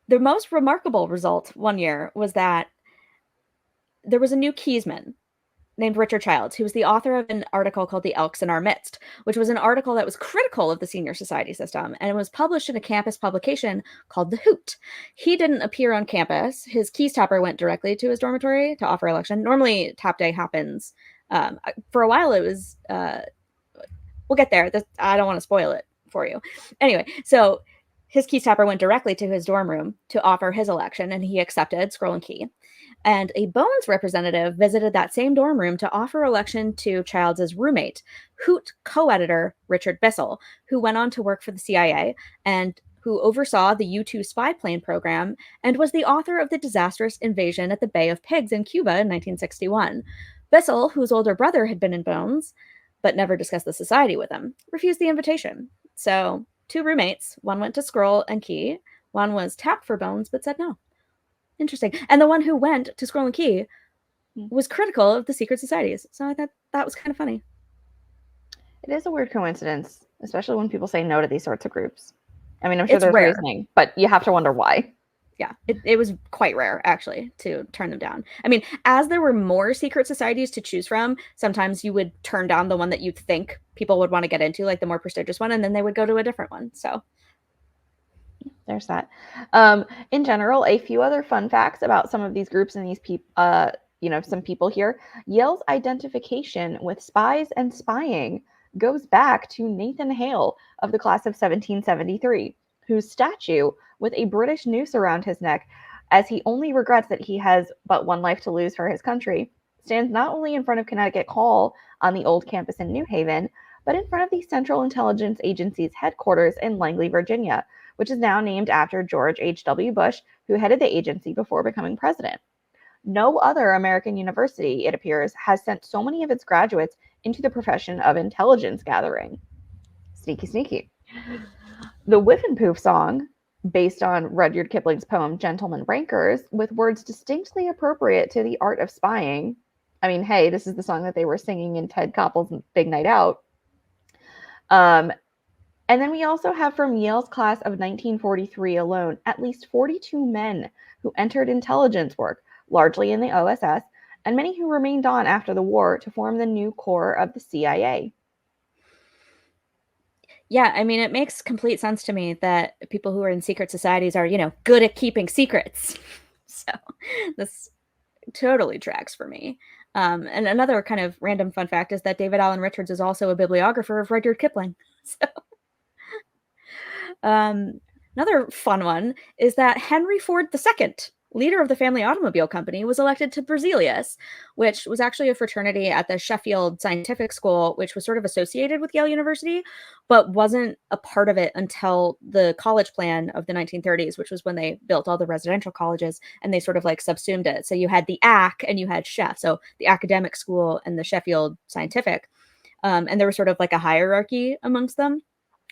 The most remarkable result one year was that there was a new keysman named Richard Childs, who was the author of an article called The Elks in Our Midst, which was an article that was critical of the senior society system, and it was published in a campus publication called The Hoot. He didn't appear on campus. His keys tapper went directly to his dormitory to offer election. Normally, tap day happens. For a while, it was... we'll get there. I don't want to spoil it for you. Anyway, so his keys tapper went directly to his dorm room to offer his election, and he accepted, scroll and key. And a Bones representative visited that same dorm room to offer election to Childs' roommate, Hoot co-editor Richard Bissell, who went on to work for the CIA and who oversaw the U-2 spy plane program and was the author of the disastrous invasion at the Bay of Pigs in Cuba in 1961. Bissell, whose older brother had been in Bones, but never discussed the society with him, refused the invitation. So 2 roommates, one went to scroll and key, one was tapped for Bones, but said no. Interesting. And the one who went to scroll and key was critical of the secret societies. So I thought that was kind of funny. It is a weird coincidence, especially when people say no to these sorts of groups. I mean, I'm sure there's reasoning, but you have to wonder why. Yeah, it was quite rare, actually, to turn them down. I mean, as there were more secret societies to choose from, sometimes you would turn down the one that you think people would want to get into, like the more prestigious one, and then they would go to a different one. So there's that. In general, a few other fun facts about some of these groups and these people, some people here. Yale's identification with spies and spying goes back to Nathan Hale of the class of 1773, whose statue with a British noose around his neck, as he only regrets that he has but one life to lose for his country, stands not only in front of Connecticut Hall on the old campus in New Haven, but in front of the Central Intelligence Agency's headquarters in Langley, Virginia, which is now named after George H.W. Bush, who headed the agency before becoming president. No other American university, it appears, has sent so many of its graduates into the profession of intelligence gathering. Sneaky, sneaky. The Whiff and Poof song, based on Rudyard Kipling's poem Gentlemen Rankers, with words distinctly appropriate to the art of spying. I mean, hey, this is the song that they were singing in Ted Koppel's Big Night Out. And then we also have from Yale's class of 1943 alone, at least 42 men who entered intelligence work, largely in the OSS, and many who remained on after the war to form the new core of the CIA. Yeah, I mean, it makes complete sense to me that people who are in secret societies are, good at keeping secrets. So this totally tracks for me. And another kind of random fun fact is that David Allen Richards is also a bibliographer of Rudyard Kipling. So another fun one is that Henry Ford II, leader of the family automobile company, was elected to Berzelius, which was actually a fraternity at the Sheffield Scientific School, which was sort of associated with Yale University, but wasn't a part of it until the college plan of the 1930s, which was when they built all the residential colleges, and they sort of like subsumed it. So you had the AC and you had Sheff, so the academic school and the Sheffield Scientific. And there was sort of like a hierarchy amongst them.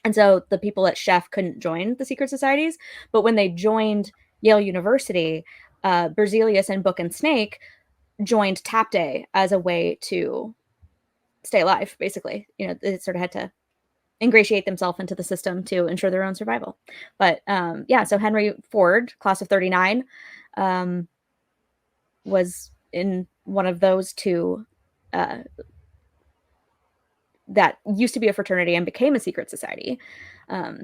And so the people at Chef couldn't join the secret societies. But when they joined Yale University, Berzelius and Book and Snake joined Tap Day as a way to stay alive, basically. They sort of had to ingratiate themselves into the system to ensure their own survival. But so Henry Ford, class of 39, was in one of those two that used to be a fraternity and became a secret society. That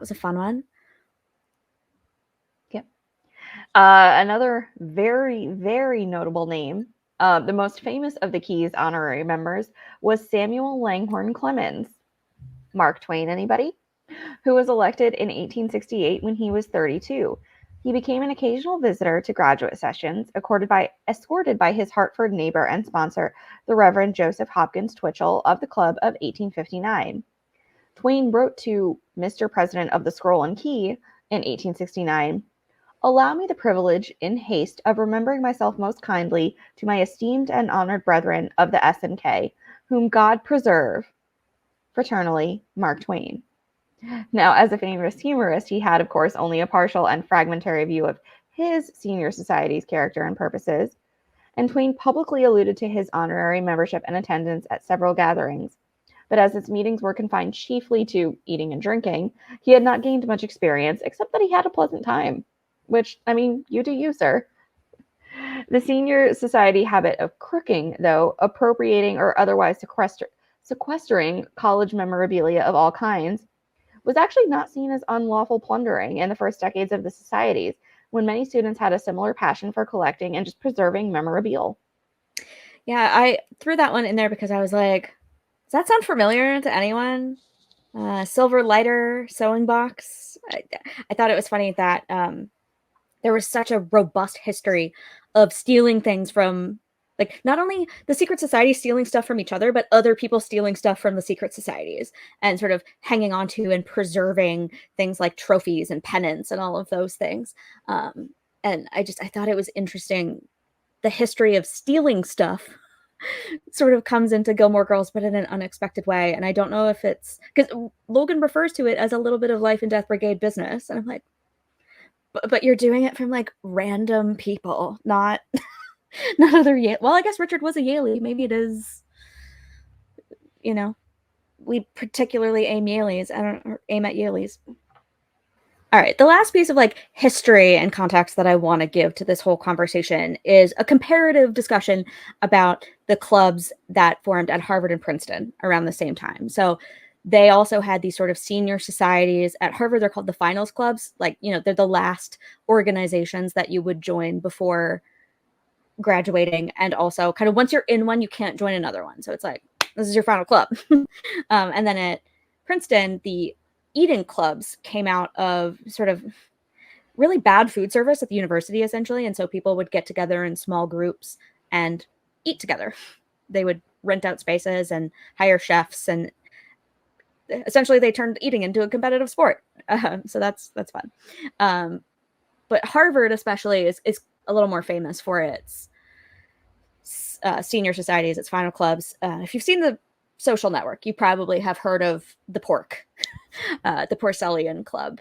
was a fun one. Yep. Another very, very notable name, the most famous of the Keys honorary members, was Samuel Langhorne Clemens. Mark Twain, anybody? Who was elected in 1868 when he was 32. He became an occasional visitor to graduate sessions, escorted by his Hartford neighbor and sponsor, the Reverend Joseph Hopkins Twitchell of the Club of 1859. Twain wrote to Mr. President of the Scroll and Key in 1869, "Allow me the privilege, in haste, of remembering myself most kindly to my esteemed and honored brethren of the S. and K, whom God preserve. Fraternally, Mark Twain." Now, as a famous humorist, he had, of course, only a partial and fragmentary view of his senior society's character and purposes, and Twain publicly alluded to his honorary membership and attendance at several gatherings. But as its meetings were confined chiefly to eating and drinking, he had not gained much experience, except that he had a pleasant time. Which, I mean, you do you, sir. The senior society habit of crooking, though, appropriating or otherwise sequestering college memorabilia of all kinds, was actually not seen as unlawful plundering in the first decades of the societies, when many students had a similar passion for collecting and just preserving memorabilia. Yeah, I threw that one in there because I was like, does that sound familiar to anyone? Silver lighter sewing box. I thought it was funny that there was such a robust history of stealing things from, like, not only the secret society stealing stuff from each other, but other people stealing stuff from the secret societies and sort of hanging on to and preserving things like trophies and pennants and all of those things. And I thought it was interesting. The history of stealing stuff sort of comes into Gilmore Girls, but in an unexpected way. And I don't know if it's because Logan refers to it as a little bit of Life and Death Brigade business. And I'm like, but you're doing it from like random people, not not other Yale. Well, I guess Richard was a Yaley. Maybe it is, we particularly aim Yaleys. I don't or aim at Yaleys. All right. The last piece of like history and context that I want to give to this whole conversation is a comparative discussion about the clubs that formed at Harvard and Princeton around the same time. So they also had these sort of senior societies. At Harvard, they're called the finals clubs. Like, they're the last organizations that you would join before graduating. And also kind of once you're in one, you can't join another one. So it's like, this is your final club. And then at Princeton, the eating clubs came out of sort of really bad food service at the university, essentially. And so people would get together in small groups and eat together. They would rent out spaces and hire chefs, and essentially they turned eating into a competitive sport. So that's fun. But Harvard especially is a little more famous for its senior societies, its final clubs. If you've seen The Social Network, you probably have heard of the Pork, the Porcellian Club.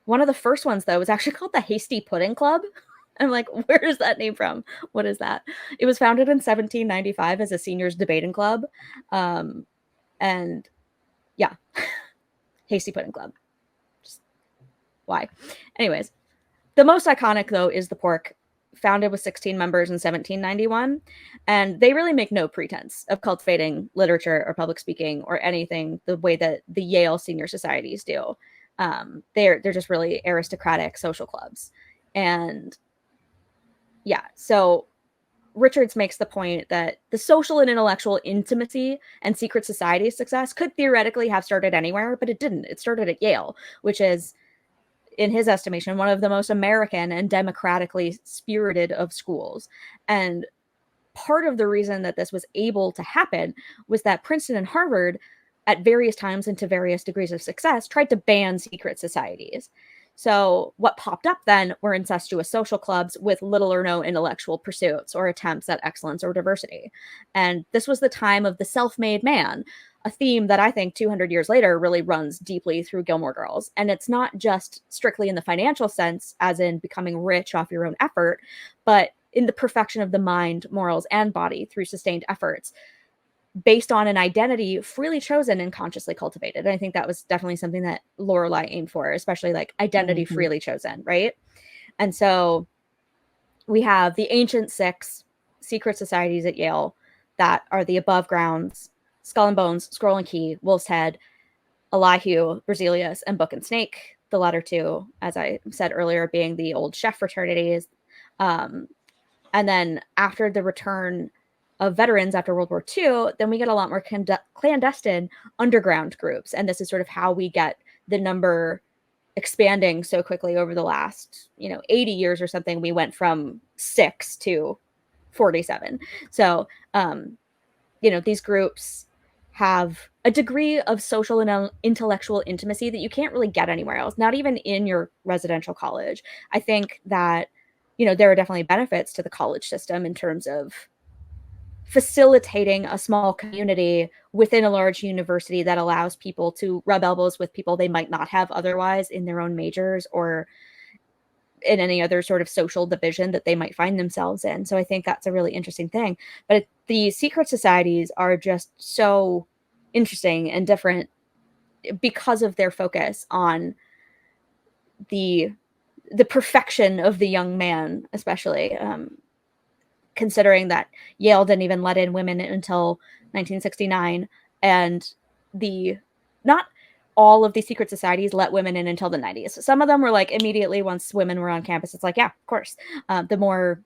One of the first ones, though, was actually called the Hasty Pudding Club. I'm like, where is that name from? What is that? It was founded in 1795 as a seniors debating club. And yeah, Hasty Pudding Club. Just, why? Anyways, the most iconic, though, is the Pork, founded with 16 members in 1791. And they really make no pretense of cultivating literature or public speaking or anything the way that the Yale senior societies do. They're just really aristocratic social clubs. And yeah, so Richards makes the point that the social and intellectual intimacy and secret society success could theoretically have started anywhere, but it didn't. It started at Yale, which is, in his estimation, one of the most American and democratically spirited of schools. And part of the reason that this was able to happen was that Princeton and Harvard, at various times and to various degrees of success, tried to ban secret societies. So what popped up then were incestuous social clubs with little or no intellectual pursuits or attempts at excellence or diversity. And this was the time of the self-made man, a theme that I think 200 years later really runs deeply through Gilmore Girls. And it's not just strictly in the financial sense, as in becoming rich off your own effort, but in the perfection of the mind, morals, and body through sustained efforts based on an identity freely chosen and consciously cultivated. And I think that was definitely something that Lorelai aimed for, especially like identity freely chosen, right? And so we have the ancient 6 secret societies at Yale that are the above grounds: Skull and Bones, Scroll and Key, Wolf's Head, Elihu, Berzelius, and Book and Snake. The latter 2, as I said earlier, being the old chef fraternities. And then after the return of veterans after World War II, then we get a lot more clandestine underground groups. And this is sort of how we get the number expanding so quickly over the last, 80 years or something. We went from 6 to 47. So, these groups have a degree of social and intellectual intimacy that you can't really get anywhere else, not even in your residential college. I think that, there are definitely benefits to the college system in terms of facilitating a small community within a large university that allows people to rub elbows with people they might not have otherwise in their own majors or in any other sort of social division that they might find themselves in. So I think that's a really interesting thing. But the secret societies are just so interesting and different because of their focus on the perfection of the young man, especially considering that Yale didn't even let in women until 1969, and not all of the secret societies let women in until the 90s. Some of them were like immediately once women were on campus, it's like, yeah, of course. The more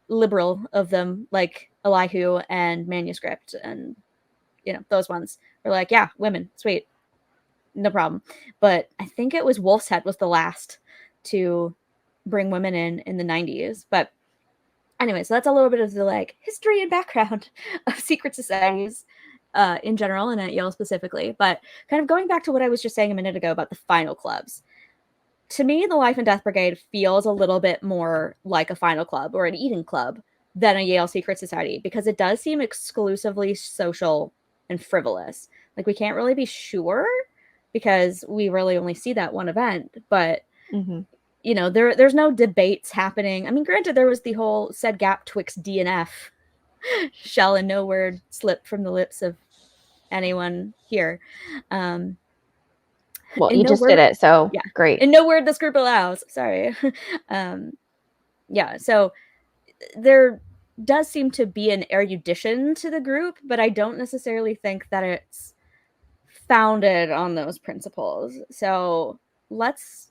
liberal of them, like Elihu and Manuscript, and those ones were like, yeah, women, sweet, no problem. But I think it was Wolf's Head was the last to bring women in the 90s. But anyway, so that's a little bit of the like history and background of secret societies in general and at Yale specifically. But kind of going back to what I was just saying a minute ago about the final clubs. To me, the Life and Death Brigade feels a little bit more like a final club or an Eden club than a Yale secret society, because it does seem exclusively social and frivolous. Like, we can't really be sure because we really only see that one event, but there's no debates happening. I mean, granted, there was the whole said gap twixt D and F shall and no word slip from the lips of anyone here. Well, you just did it, so yeah, great. And no word this group allows. Sorry. So there does seem to be an erudition to the group, but I don't necessarily think that it's founded on those principles. So let's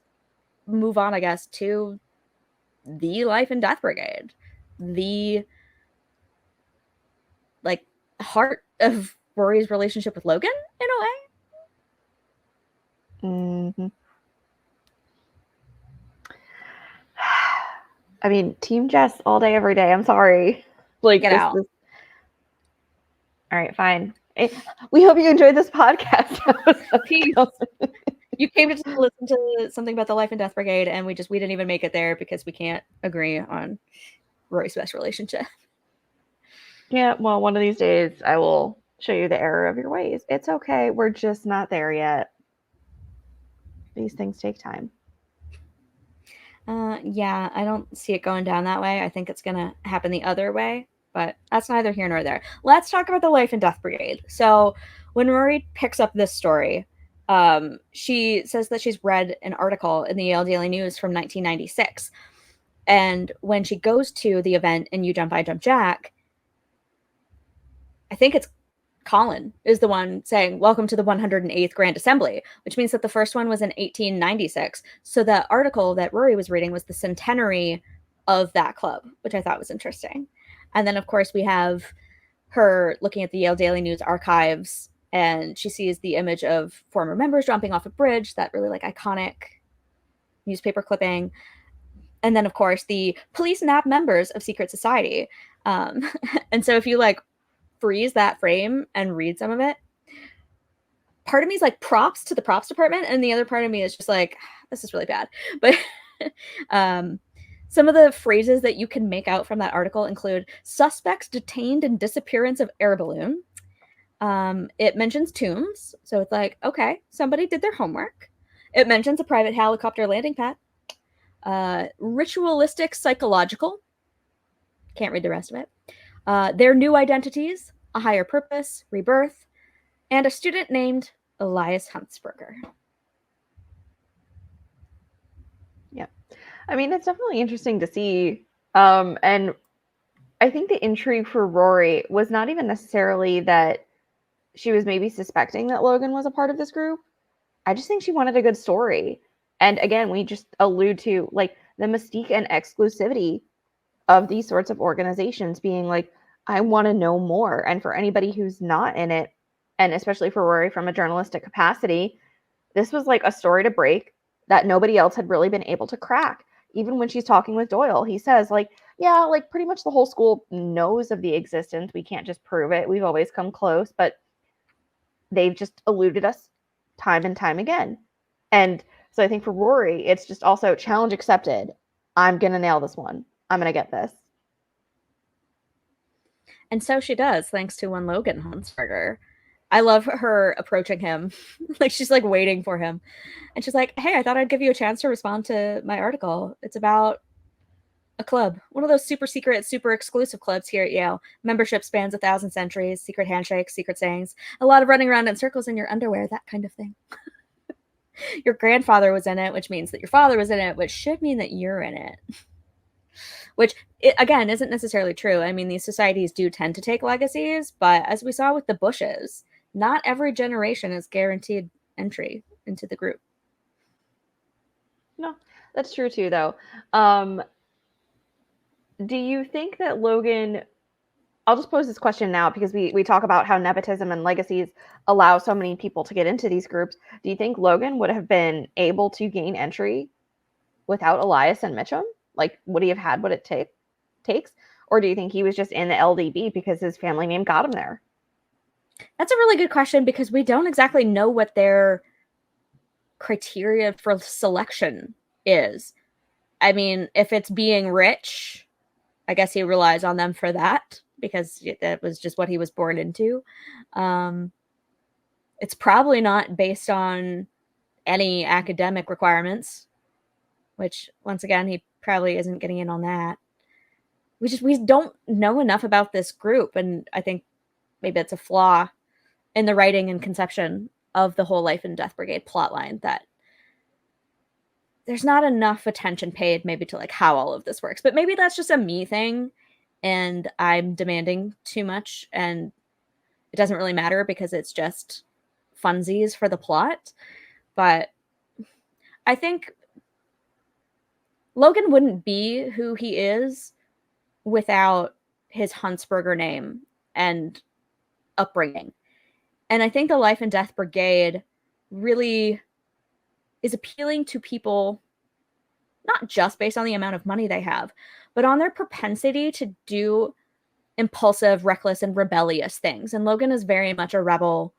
move on, I guess, to the Life and Death Brigade, the like heart of Rory's relationship with Logan in a way. I mean, Team Jess all day, every day. I'm sorry. Like, get out. All right, fine. We hope you enjoyed this podcast. Peace. You came to listen to something about the Life and Death Brigade, and we didn't even make it there because we can't agree on Rory's best relationship. Yeah, well, one of these days I will show you the error of your ways. It's okay. We're just not there yet. These things take time. Yeah, I don't see it going down that way. I think it's going to happen the other way, but that's neither here nor there. Let's talk about the Life and Death Brigade. So when Rory picks up this story, she says that she's read an article in the Yale Daily News from 1996. And when she goes to the event in You Jump, I Jump, Jack, I think it's Colin is the one saying, welcome to the 108th Grand Assembly, which means that the first one was in 1896. So the article that Rory was reading was the centenary of that club, which I thought was interesting. And then, of course, we have her looking at the Yale Daily News archives, and she sees the image of former members jumping off a bridge, that really like iconic newspaper clipping. And then, of course, the police nab members of secret society. And so if you like freeze that frame and read some of it, part of me is like props to the props department, and the other part of me is just like, this is really bad. But some of the phrases that you can make out from that article include suspects detained in disappearance of air balloon. It mentions tombs, so it's like, okay, somebody did their homework. It mentions a private helicopter landing pad. Ritualistic psychological. Can't read the rest of it. Their new identities, a higher purpose, rebirth, and a student named Elias Huntsberger. Yeah. I mean, it's definitely interesting to see. And I think the intrigue for Rory was not even necessarily that she was maybe suspecting that Logan was a part of this group. I just think she wanted a good story. And again, we just allude to like the mystique and exclusivity of these sorts of organizations being like, I want to know more. And for anybody who's not in it, and especially for Rory from a journalistic capacity, this was like a story to break that nobody else had really been able to crack. Even when she's talking with Doyle, he says, like, yeah, like pretty much the whole school knows of the existence. We can't just prove it. We've always come close, but they've just eluded us time and time again. And so I think for Rory, it's just also challenge accepted. I'm going to nail this one. I'm going to get this. And so she does, thanks to one Logan Huntsberger. I love her approaching him. Like she's like waiting for him. And she's like, hey, I thought I'd give you a chance to respond to my article. It's about a club, one of those super secret, super exclusive clubs here at Yale. Membership spans 1,000 centuries, secret handshakes, secret sayings, a lot of running around in circles in your underwear, that kind of thing. Your grandfather was in it, which means that your father was in it, which should mean that you're in it. Which, again, isn't necessarily true. I mean, these societies do tend to take legacies, but as we saw with the Bushes, not every generation is guaranteed entry into the group. No, that's true too, though. Do you think that Logan, I'll just pose this question now because we talk about how nepotism and legacies allow so many people to get into these groups. Do you think Logan would have been able to gain entry without Elias and Mitchum? Like, would he have had what it takes? Or do you think he was just in the LDB because his family name got him there? That's a really good question because we don't exactly know what their criteria for selection is. I mean, if it's being rich, I guess he relies on them for that because that was just what he was born into. It's probably not based on any academic requirements, which once again, he probably isn't getting in on that. We don't know enough about this group, and I think maybe it's a flaw in the writing and conception of the whole Life and Death Brigade plotline that there's not enough attention paid maybe to like how all of this works. But maybe that's just a me thing and I'm demanding too much and it doesn't really matter because it's just funsies for the plot. But I think Logan wouldn't be who he is without his Huntsberger name and upbringing. And I think the Life and Death Brigade really is appealing to people, not just based on the amount of money they have, but on their propensity to do impulsive, reckless, and rebellious things. And Logan is very much a rebel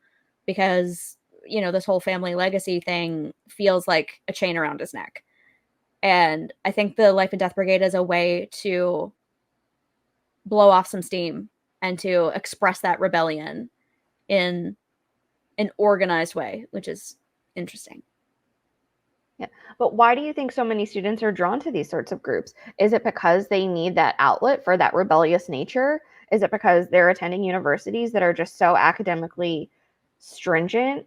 because, you know, this whole family legacy thing feels like a chain around his neck. And I think the Life and Death Brigade is a way to blow off some steam and to express that rebellion in an organized way, which is interesting. Yeah. But why do you think so many students are drawn to these sorts of groups? Is it because they need that outlet for that rebellious nature? Is it because they're attending universities that are just so academically stringent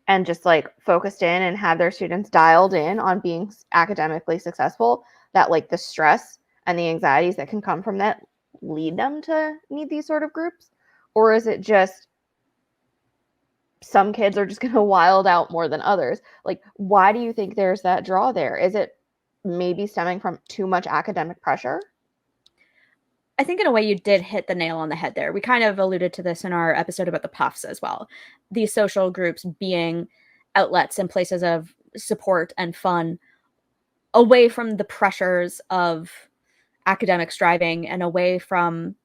and just like focused in and have their students dialed in on being academically successful that like the stress and the anxieties that can come from that lead them to need these sort of groups? Or is it just some kids are just going to wild out more than others? Like, why do you think there's that draw there? Is it maybe stemming from too much academic pressure? I think in a way you did hit the nail on the head there. We kind of alluded to this in our episode about the Puffs as well. These social groups being outlets and places of support and fun away from the pressures of academic striving and away from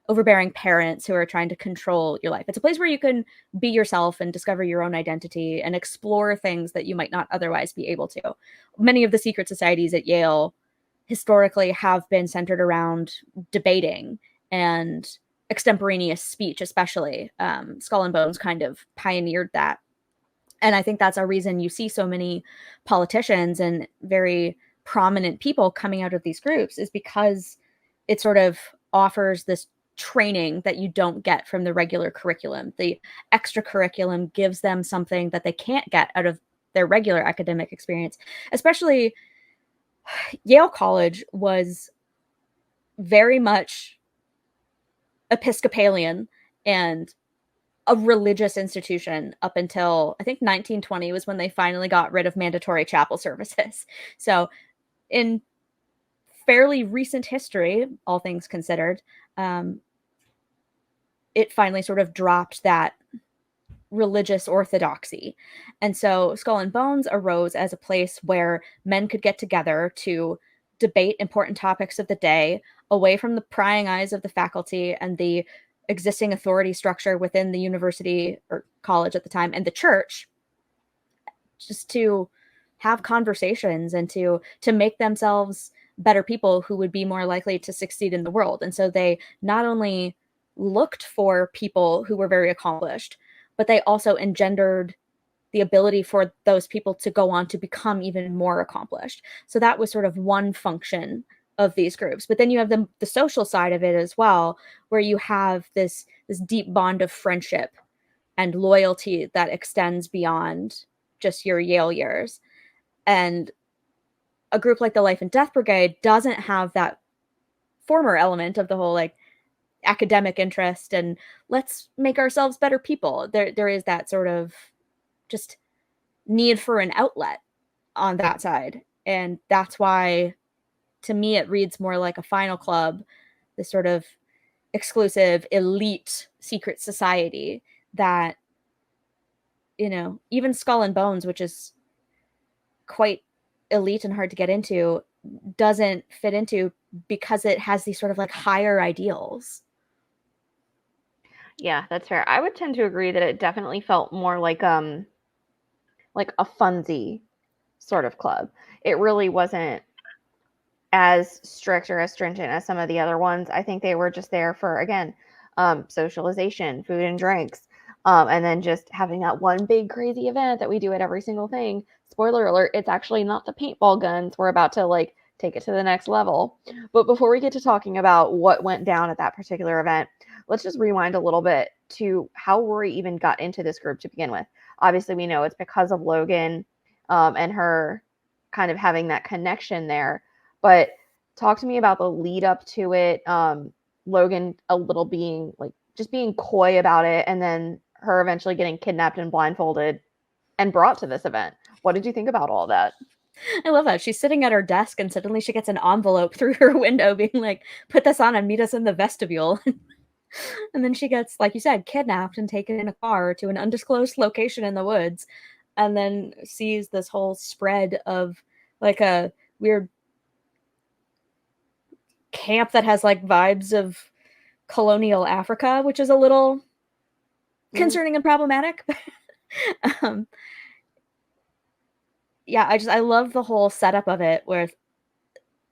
overbearing parents who are trying to control your life. It's a place where you can be yourself and discover your own identity and explore things that you might not otherwise be able to. Many of the secret societies at Yale historically have been centered around debating and extemporaneous speech, especially. Skull and Bones kind of pioneered that. And I think that's a reason you see so many politicians and very prominent people coming out of these groups, is because it sort of offers this training that you don't get from the regular curriculum. The extra curriculum gives them something that they can't get out of their regular academic experience. Especially Yale College was very much Episcopalian and a religious institution up until I think 1920 was when they finally got rid of mandatory chapel services. So in fairly recent history, all things considered, it finally sort of dropped that religious orthodoxy. And so Skull and Bones arose as a place where men could get together to debate important topics of the day away from the prying eyes of the faculty and the existing authority structure within the university or college at the time and the church, just to have conversations and to make themselves better people who would be more likely to succeed in the world. And so they not only looked for people who were very accomplished, but they also engendered the ability for those people to go on to become even more accomplished. So that was sort of one function of these groups. But then you have the social side of it as well, where you have this deep bond of friendship and loyalty that extends beyond just your Yale years. And a group like the Life and Death Brigade doesn't have that former element of the whole like academic interest and let's make ourselves better people. There is that sort of just need for an outlet on that side. And that's why, to me, it reads more like a final club, this sort of exclusive elite secret society that, you know, even Skull and Bones, which is quite elite and hard to get into, doesn't fit into because it has these sort of like higher ideals. Yeah, that's fair. I would tend to agree that it definitely felt more like a funsy sort of club. It really wasn't as strict or as stringent as some of the other ones. I think they were just there for, again, socialization, food and drinks, and then just having that one big crazy event that we do at every single thing. Spoiler alert, it's actually not the paintball guns. We're about to like take it to the next level. But before we get to talking about what went down at that particular event, let's just rewind a little bit to how Rory even got into this group to begin with. Obviously, we know it's because of Logan and her kind of having that connection there. But talk to me about the lead up to it. Logan a little being like just being coy about it, and then her eventually getting kidnapped and blindfolded and brought to this event. What did you think about all that? I love that. She's sitting at her desk and suddenly she gets an envelope through her window being like, put this on and meet us in the vestibule. And then she gets, like you said, kidnapped and taken in a car to an undisclosed location in the woods, and then sees this whole spread of like a weird camp that has like vibes of colonial Africa, which is a little concerning and problematic. um, yeah, I love the whole setup of it with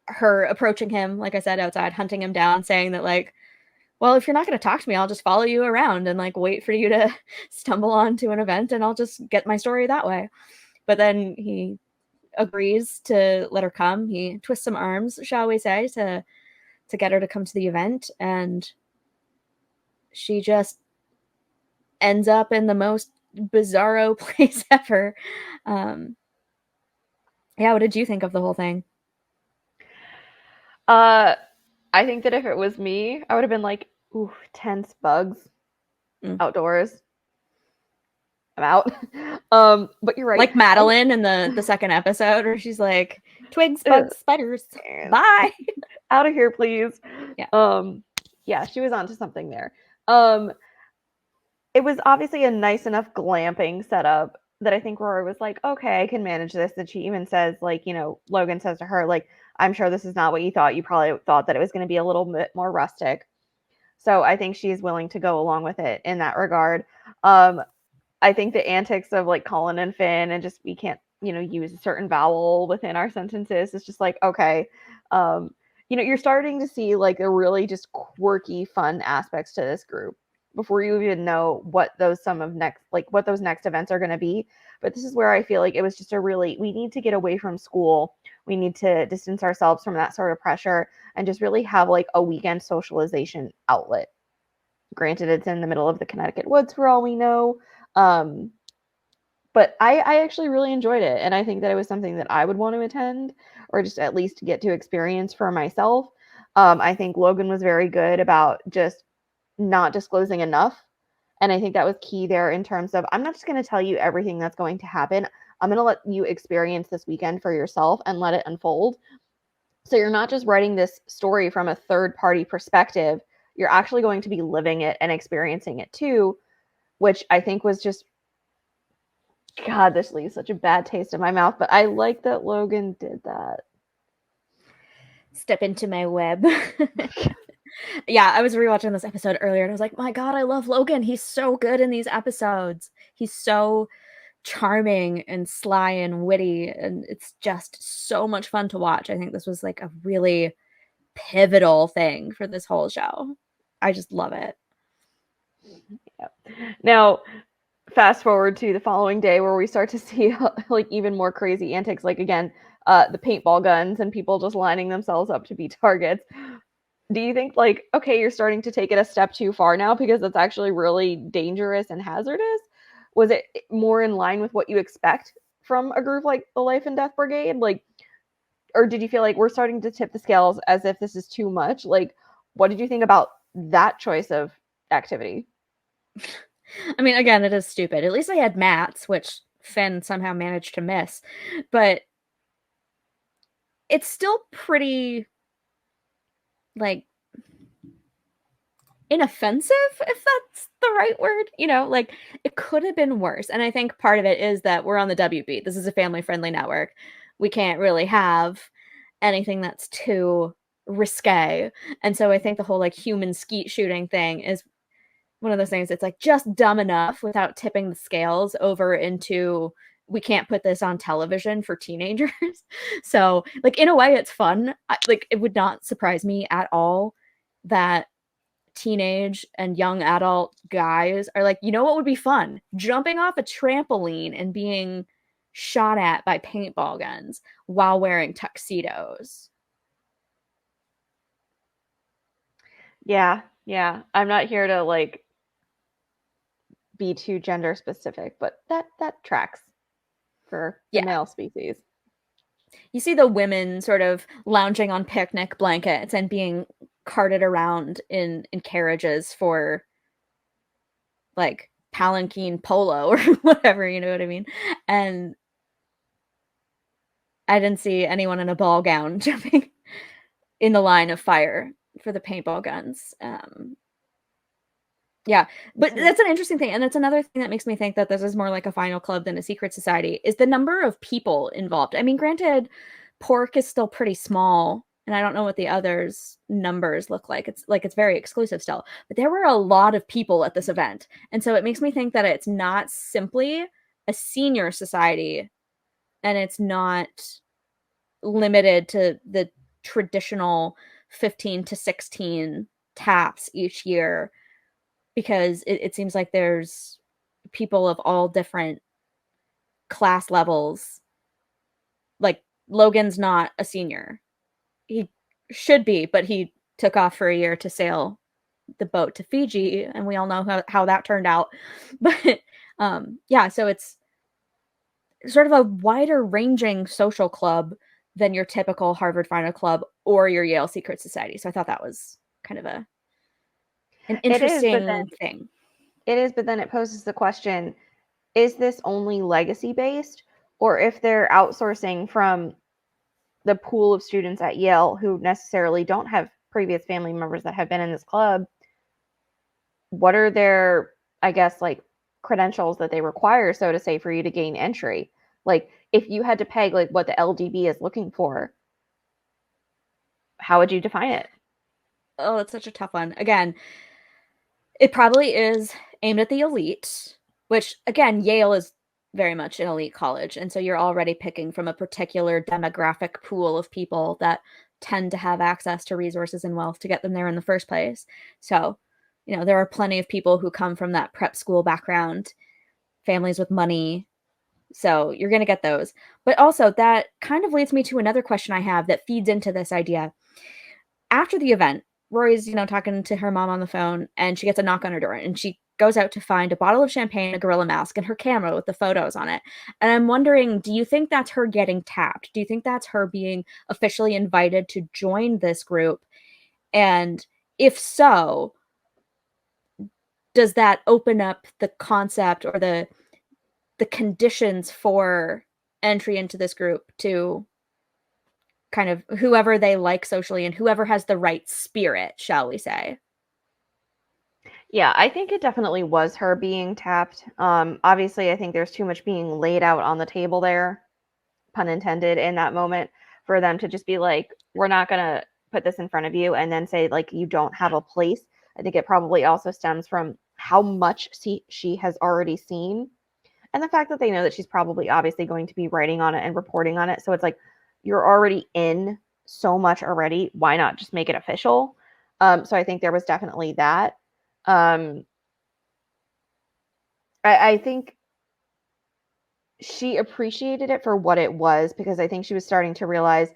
her approaching him, like I said, outside, hunting him down, saying that like, well, if you're not going to talk to me, I'll just follow you around and like wait for you to stumble onto an event and I'll just get my story that way. But then he agrees to let her come. He twists some arms, shall we say, to get her to come to the event, and she just ends up in the most bizarro place ever. Yeah, what did you think of the whole thing? I think that if it was me, I would have been like, ooh, tense bugs outdoors. I'm out. But you're right. Like Madeline in the second episode, where she's like, twigs, bugs, spiders, bye. Out of here, please. Yeah. Yeah, she was onto something there. It was obviously a nice enough glamping setup that I think Rory was like, okay, I can manage this. And she even says, like, you know, Logan says to her, like, I'm sure this is not what you thought. You probably thought that it was going to be a little bit more rustic. So I think she's willing to go along with it in that regard. I think the antics of like Colin and Finn and just we can't, use a certain vowel within our sentences. It's just like, okay. You're starting to see like a really just quirky, fun aspects to this group before you even know what those next events are going to be. But this is where I feel like it was just we need to get away from school. We need to distance ourselves from that sort of pressure and just really have like a weekend socialization outlet. Granted, it's in the middle of the Connecticut woods for all we know. But I actually really enjoyed it. And I think that it was something that I would want to attend or just at least get to experience for myself. I think Logan was very good about just not disclosing enough. And I think that was key there in terms of I'm not just going to tell you everything that's going to happen. I'm going to let you experience this weekend for yourself and let it unfold. So you're not just writing this story from a third party perspective. You're actually going to be living it and experiencing it too, which I think was just, God, this leaves such a bad taste in my mouth. But I like that Logan did that. Step into my web. Yeah, I was rewatching this episode earlier and I was like, my God, I love Logan. He's so good in these episodes. He's so charming and sly and witty, and it's just so much fun to watch. I think this was like a really pivotal thing for this whole show. I just love it. Yep. Now, fast forward to the following day where we start to see like even more crazy antics, like again, the paintball guns and people just lining themselves up to be targets. Do you think like, okay, you're starting to take it a step too far now because it's actually really dangerous and hazardous? Was it more in line with what you expect from a group like the Life and Death Brigade? Like, or did you feel like we're starting to tip the scales as if this is too much? Like, what did you think about that choice of activity? I mean, again, it is stupid. At least I had mats, which Finn somehow managed to miss. But it's still pretty, like, inoffensive, if that's the right word. Like, it could have been worse. And I think part of it is that we're on the WB. This is a family-friendly network. We can't really have anything that's too risque. And so I think the whole, like, human skeet shooting thing is one of those things that's like just dumb enough without tipping the scales over into we can't put this on television for teenagers. So, like, in a way it's fun. Like, it would not surprise me at all that teenage and young adult guys are like, you know what would be fun? Jumping off a trampoline and being shot at by paintball guns while wearing tuxedos. Yeah, yeah. I'm not here to like be too gender specific, but that tracks for the Yeah. male species. You see the women sort of lounging on picnic blankets and being carted around in carriages for like palanquin polo or whatever, you know what I mean? And I didn't see anyone in a ball gown jumping in the line of fire for the paintball guns. Yeah, but that's an interesting thing, and it's another thing that makes me think that this is more like a final club than a secret society, is the number of people involved. I mean, granted, Pork is still pretty small, and I don't know what the others' numbers look like. It's very exclusive still, but there were a lot of people at this event, and so it makes me think that it's not simply a senior society, and it's not limited to the traditional 15 to 16 taps each year, because it seems like there's people of all different class levels. Like, Logan's not a senior. He should be, but he took off for a year to sail the boat to Fiji, and we all know how that turned out. But yeah, so it's sort of a wider ranging social club than your typical Harvard Final Club or your Yale Secret Society. So I thought that was kind of an It is, but then interesting thing. it poses the question, is this only legacy based? Or if they're outsourcing from the pool of students at Yale who necessarily don't have previous family members that have been in this club, what are their, I guess, like credentials that they require, so to say, for you to gain entry? Like, if you had to peg like what the LDB is looking for, how would you define it? Oh, it's such a tough one. Again, It probably is aimed at the elite, which again, Yale is very much an elite college. And so you're already picking from a particular demographic pool of people that tend to have access to resources and wealth to get them there in the first place. So, there are plenty of people who come from that prep school background, families with money. So you're going to get those. But also, that kind of leads me to another question I have that feeds into this idea. After the event, Rory's, talking to her mom on the phone, and she gets a knock on her door, and she goes out to find a bottle of champagne, a gorilla mask, and her camera with the photos on it. And I'm wondering, do you think that's her getting tapped? Do you think that's her being officially invited to join this group? And if so, does that open up the concept or the conditions for entry into this group to kind of whoever they like socially and whoever has the right spirit, shall we say? Yeah, I think it definitely was her being tapped. Obviously, I think there's too much being laid out on the table there, pun intended, in that moment for them to just be like, we're not going to put this in front of you and then say, like, you don't have a place. I think it probably also stems from how much she has already seen and the fact that they know that she's probably obviously going to be writing on it and reporting on it. So it's like, you're already in so much already. Why not just make it official? So I think there was definitely that. Um, I think she appreciated it for what it was because I think she was starting to realize,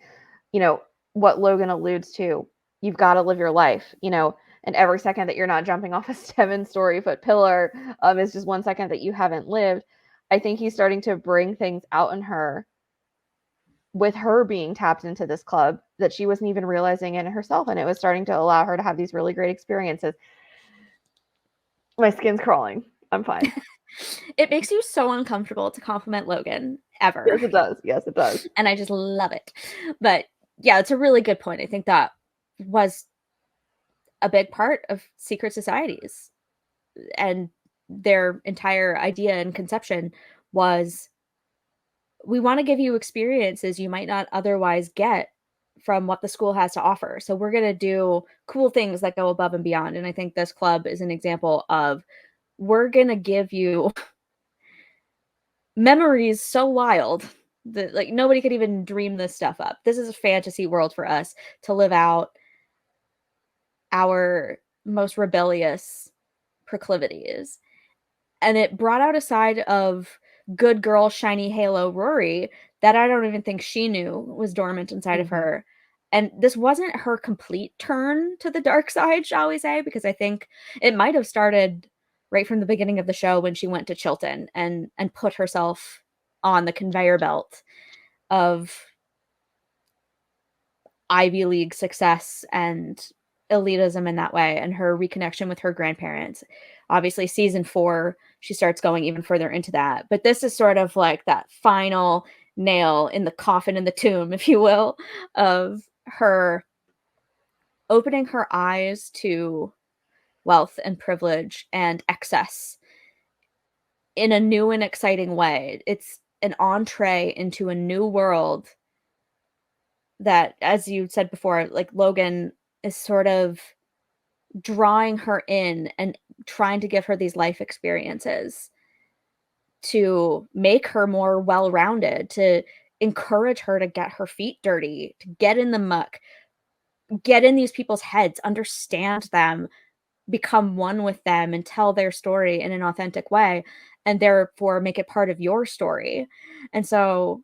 what Logan alludes to. You've got to live your life, and every second that you're not jumping off a 7-story foot pillar is just 1 second that you haven't lived. I think he's starting to bring things out in her with her being tapped into this club that she wasn't even realizing in herself. And it was starting to allow her to have these really great experiences. My skin's crawling. I'm fine. It makes you so uncomfortable to compliment Logan ever. Yes, it does. Yes, it does. And I just love it. But yeah, it's a really good point. I think that was a big part of secret societies, and their entire idea and conception was, we want to give you experiences you might not otherwise get from what the school has to offer. So we're going to do cool things that go above and beyond. And I think this club is an example of, we're going to give you memories so wild that like nobody could even dream this stuff up. This is a fantasy world for us to live out our most rebellious proclivities. And it brought out a side of good girl, shiny halo Rory that I don't even think she knew was dormant inside of her. And this wasn't her complete turn to the dark side, shall we say, because I think it might have started right from the beginning of the show when she went to Chilton and put herself on the conveyor belt of Ivy League success and elitism in that way, and her reconnection with her grandparents. Obviously, season 4, she starts going even further into that. But this is sort of like that final nail in the coffin, in the tomb, if you will, of her opening her eyes to wealth and privilege and excess in a new and exciting way. It's an entree into a new world that, as you said before, like Logan is sort of drawing her in and trying to give her these life experiences to make her more well-rounded, to encourage her to get her feet dirty, to get in the muck, get in these people's heads, understand them, become one with them, and tell their story in an authentic way, and therefore make it part of your story. And so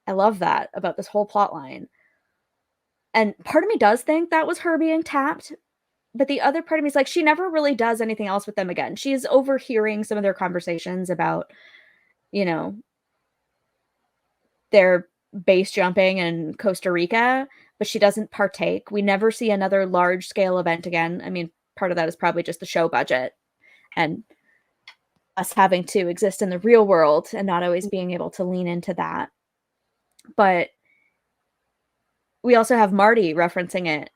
I love that about this whole plot line. And part of me does think that was her being tapped, but the other part of me is like, she never really does anything else with them again. She's overhearing some of their conversations about, you know, their base jumping in Costa Rica, but she doesn't partake. We never see another large scale event again. I mean, part of that is probably just the show budget and us having to exist in the real world and not always being able to lean into that. But we also have Marty referencing it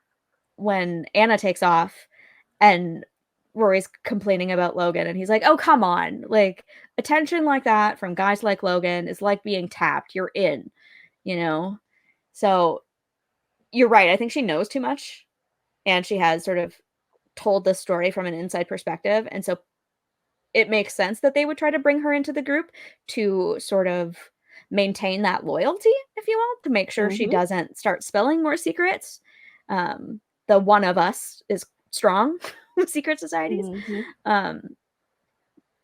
when Anna takes off and Rory's complaining about Logan, and he's like, oh, come on. Like, attention like that from guys like Logan is like being tapped. You're in, you know? So you're right. I think she knows too much, and she has sort of told the story from an inside perspective. And so it makes sense that they would try to bring her into the group to sort of maintain that loyalty, if you will, to make sure she doesn't start spilling more secrets. The one of us is strong with secret societies.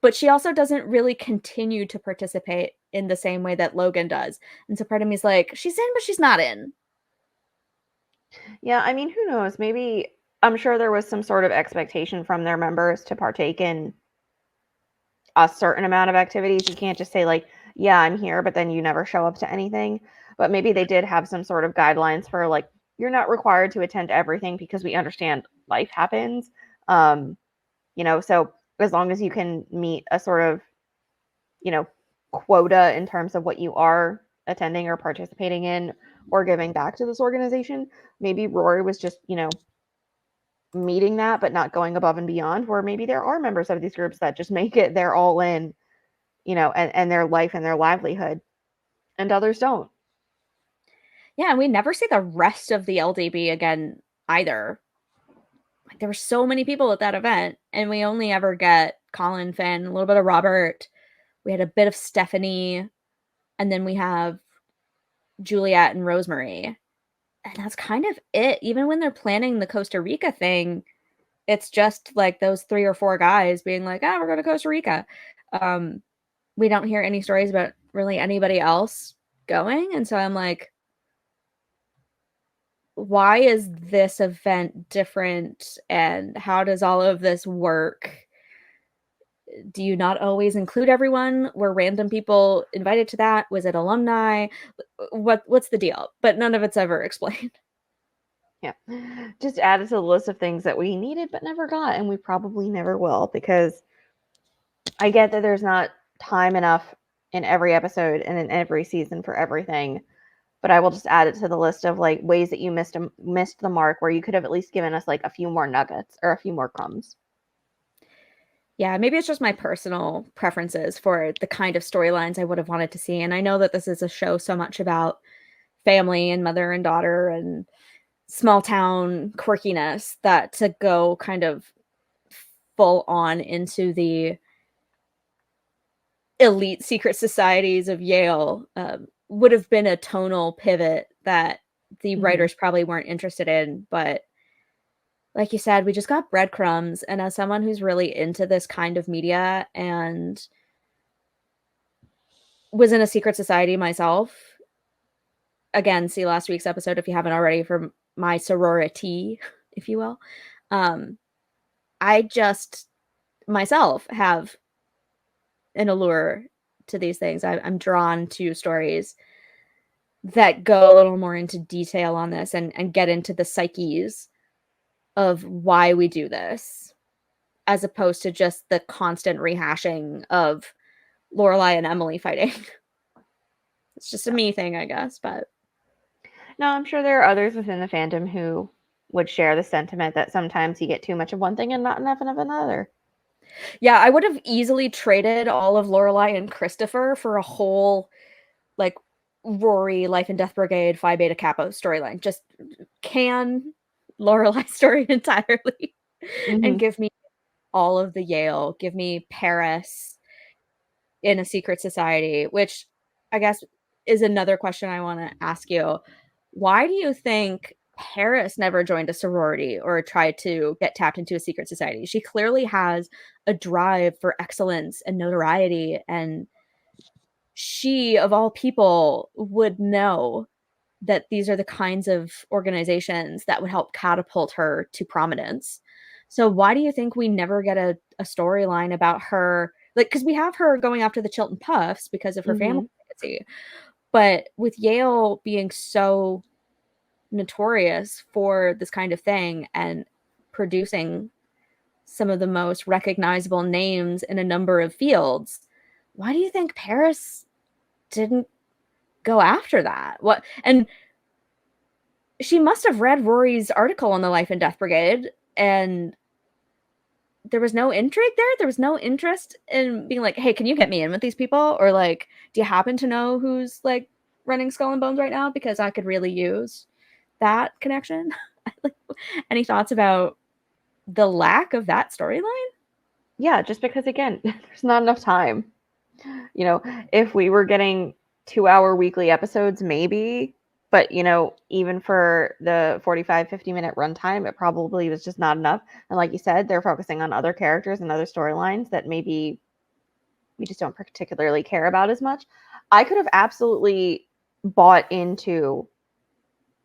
But she also doesn't really continue to participate in the same way that Logan does. And so part of me is like, she's in, but she's not in. Yeah, I mean, who knows? Maybe I'm sure there was some sort of expectation from their members to partake in a certain amount of activities. You can't just say, like, yeah, I'm here, but then you never show up to anything. But maybe they did have some sort of guidelines for, like, you're not required to attend everything because we understand life happens. So as long as you can meet a sort of, quota in terms of what you are attending or participating in or giving back to this organization, maybe Rory was just, meeting that but not going above and beyond, where maybe there are members of these groups that just make it they're all in, and their life and their livelihood, and others don't. Yeah, and we never see the rest of the LDB again either. Like, there were so many people at that event, and we only ever get Colin, Finn, a little bit of Robert. We had a bit of Stephanie, and then we have Juliet and Rosemary. And that's kind of it. Even when they're planning the Costa Rica thing, it's just like those 3 or 4 guys being like, we're going to Costa Rica. We don't hear any stories about really anybody else going. And so I'm like, why is this event different? And how does all of this work? Do you not always include everyone? Were random people invited to that? Was it alumni? What's the deal? But none of it's ever explained. Yeah. Just added to the list of things that we needed but never got, and we probably never will, because I get that there's not time enough in every episode and in every season for everything, but I will just add it to the list of, like, ways that you missed the mark, where you could have at least given us, like, a few more nuggets or a few more crumbs. Yeah, maybe it's just my personal preferences for the kind of storylines I would have wanted to see. And I know that this is a show so much about family and mother and daughter and small town quirkiness, that to go kind of full on into the elite secret societies of Yale would have been a tonal pivot that the writers probably weren't interested in. But like you said, we just got breadcrumbs. And as someone who's really into this kind of media and was in a secret society myself, again, see last week's episode if you haven't already for my sorority, if you will. I just myself have an allure to these things. I'm drawn to stories that go a little more into detail on this and get into the psyches of why we do this, as opposed to just the constant rehashing of Lorelai and Emily fighting. It's just a me thing, I guess, but no, I'm sure there are others within the fandom who would share the sentiment that sometimes you get too much of one thing and not enough of another. Yeah, I would have easily traded all of Lorelai and Christopher for a whole, like, Rory, Life and Death Brigade, Phi Beta Kappa storyline. Just can Lorelai story entirely and give me all of the Yale. Give me Paris in a secret society, which I guess is another question I want to ask you. Why do you think Paris never joined a sorority or tried to get tapped into a secret society? She clearly has a drive for excellence and notoriety, and she, of all people, would know that these are the kinds of organizations that would help catapult her to prominence. So why do you think we never get a storyline about her? Like, because we have her going after the Chilton Puffs because of her family legacy. But with Yale being so notorious for this kind of thing and producing some of the most recognizable names in a number of fields, why do you think Paris didn't go after that? What? And she must have read Rory's article on the Life and Death Brigade, and there was no intrigue there. There was no interest in being like, hey, can you get me in with these people? Or like, do you happen to know who's like running Skull and Bones right now? Because I could really use that connection. Like, any thoughts about the lack of that storyline. Yeah, just because, again, there's not enough time. You know, if we were getting 2-hour weekly episodes, maybe, but, you know, even for the 45, 50-minute runtime, it probably was just not enough. And like you said, they're focusing on other characters and other storylines that maybe we just don't particularly care about as much. I could have absolutely bought into